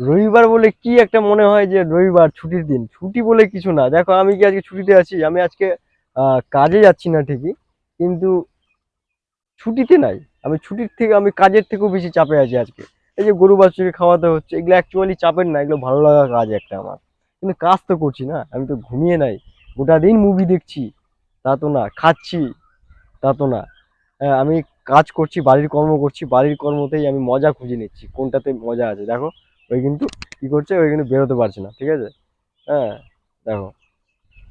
[SPEAKER 1] রবিবার বলে কি একটা মনে হয় যে রবিবার ছুটির দিন, ছুটি বলে কিছু না। দেখো, আমি কি আজকে ছুটিতে আছি? আমি আজকে কাজে যাচ্ছি না ঠিকই, কিন্তু ছুটিতে নাই। আমি ছুটির থেকে, আমি কাজের থেকেও বেশি চাপে আছি আজকে। এই যে গরু বাছুরকে খাওয়াতে হচ্ছে, এগুলো অ্যাকচুয়ালি চাপের না, এগুলো ভালো লাগা কাজ একটা আমার। কিন্তু কাজ তো করছি না, আমি তো ঘুমিয়ে নাই, গোটা দিন মুভি দেখছি তা তো না, খাচ্ছি তা তো না। হ্যাঁ, আমি কাজ করছি, বাড়ির কর্ম করছি, বাড়ির কর্মতেই আমি মজা খুঁজে নিচ্ছি কোনটাতে মজা আছে। দেখো, ওই কিন্তু কি করছে, ওই কিন্তু বেরোতে পারছে না, ঠিক আছে? হ্যাঁ, দেখো।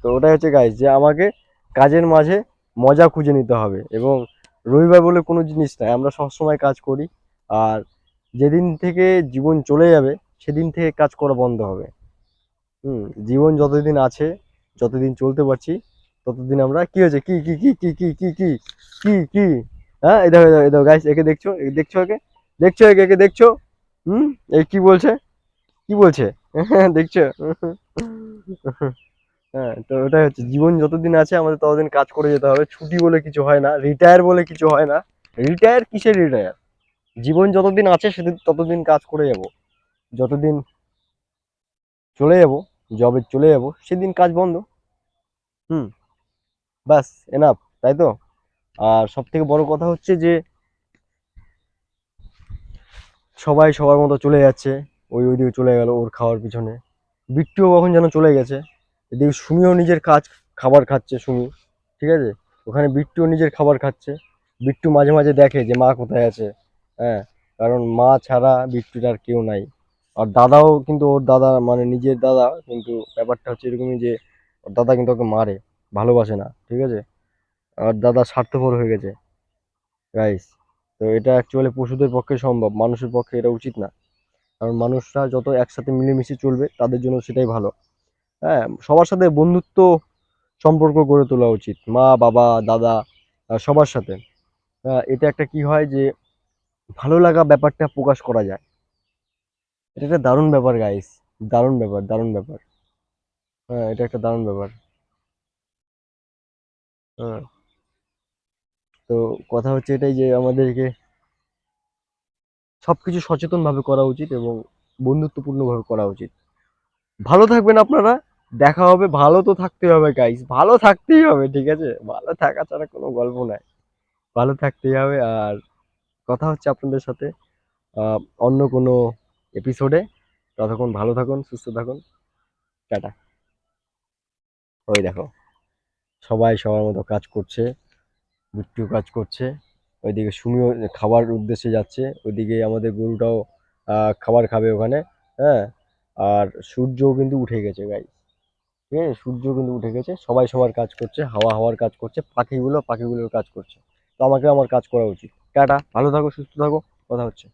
[SPEAKER 1] তো ওটাই হচ্ছে গাইজ, যে আমাকে কাজের মাঝে মজা খুঁজে নিতে হবে। এবং রবিবার বলে কোনো জিনিস নাই, আমরা সবসময় কাজ করি। আর যেদিন থেকে জীবন চলে যাবে, সেদিন থেকে কাজ করা বন্ধ হবে। জীবন যতদিন আছে, যতদিন চলতে পারছি, ততদিন আমরা কি হয়েছে, কি কি কি কি কি কি কি কি কি হ্যাঁ, এই দেখো গাইস, একে দেখছো, দেখছো একে, দেখছো একে, একে দেখছো? হুম, এই কি বলছে, কি বলছে? দেখছো? হ্যাঁ, তো ওটাই হচ্ছে, জীবন যতদিন আছে আমাদের ততদিন কাজ করে যেতে হবে। ছুটি বলে কিছু হয় না, রিটায়ার বলে কিছু হয় না। রিটায়ার কিসের রিটায়ার? জীবন যতদিন আছে সেদিন ততদিন কাজ করে যাব। যতদিন চলে যাব, জবে চলে যাব, সেদিন কাজ বন্ধ। হুম, ব্যাস, এনাফ, তাই তো? আর সব থেকে বড় কথা হচ্ছে যে সবাই সবার মতো চলে যাচ্ছে, ওইদিকে চলে গেল ওর খাওয়ার পিছনে। বিট্টুও কখন যেন চলে গেছে। এদিকে সুমিও নিজের খাবার খাচ্ছে, সুমি, ঠিক আছে? ওখানে বিট্টুও নিজের খাবার খাচ্ছে। বিট্টু মাঝে মাঝে দেখে যে মা কোথায় আছে। হ্যাঁ, কারণ মা ছাড়া বিট্টুর আর কেউ নাই। আর দাদাও কিন্তু, ওর দাদা মানে নিজের দাদা, কিন্তু ব্যাপারটা হচ্ছে এরকমই যে ওর দাদা কিন্তু ওকে মারে, ভালোবাসে না, ঠিক আছে? আর দাদা স্বার্থপর হয়ে গেছে। গাইস। তো এটা অ্যাকচুয়ালি পশুদের পক্ষে সম্ভব, মানুষের পক্ষে এটা উচিত না। কারণ মানুষরা যত একসাথে মিলেমিশে চলবে তাদের জন্য সেটাই ভালো। হ্যাঁ, সবার সাথে বন্ধুত্ব সম্পর্ক গড়ে তোলা উচিত, মা বাবা দাদা সবার সাথে। এটা একটা কি হয় যে ভালো লাগা ব্যাপারটা প্রকাশ করা যায়। এটা একটা দারুণ ব্যাপার গাইস, দারুণ ব্যাপার, দারুণ ব্যাপার। হ্যাঁ, এটা একটা দারুণ ব্যাপার। হ্যাঁ, তো কথা হচ্ছে এটাই যে আমাদেরকে সবকিছু সচেতন ভাবে করা উচিত এবং বন্ধুত্বপূর্ণ ভাবে করা উচিত। ভালো থাকবেন আপনারা, দেখা হবে। ভালো তো থাকতে হবে গাইস, ভালো থাকতেই হবে, ঠিক আছে? ভালো থাকা ছাড়া কোনো গল্প নাই, ভালো থাকতেই হবে। আর কথা হচ্ছে আপনাদের সাথে অন্য কোনো এপিসোডে। ততক্ষণ ভালো থাকুন, সুস্থ থাকুন, টাটা। ওই দেখো, সবাই সবার মতো কাজ করছে, বিট্টু কাজ করছে, ওইদিকে সুমিও খাবার উদ্দেশ্যে যাচ্ছে, ওইদিকে আমাদের গরুটাও খাবার খাবে ওখানে। হ্যাঁ, আর সূর্যও কিন্তু উঠে গেছে গাইস, ঠিক আছে? সূর্য কিন্তু উঠে গেছে, সবাই সবার কাজ করছে, হাওয়া হাওয়ার কাজ করছে, পাখিগুলোর কাজ করছে। তো আমাকে আমার কাজ করা উচিত। টাটা, ভালো থাকো, সুস্থ থাকো, কথা হচ্ছে।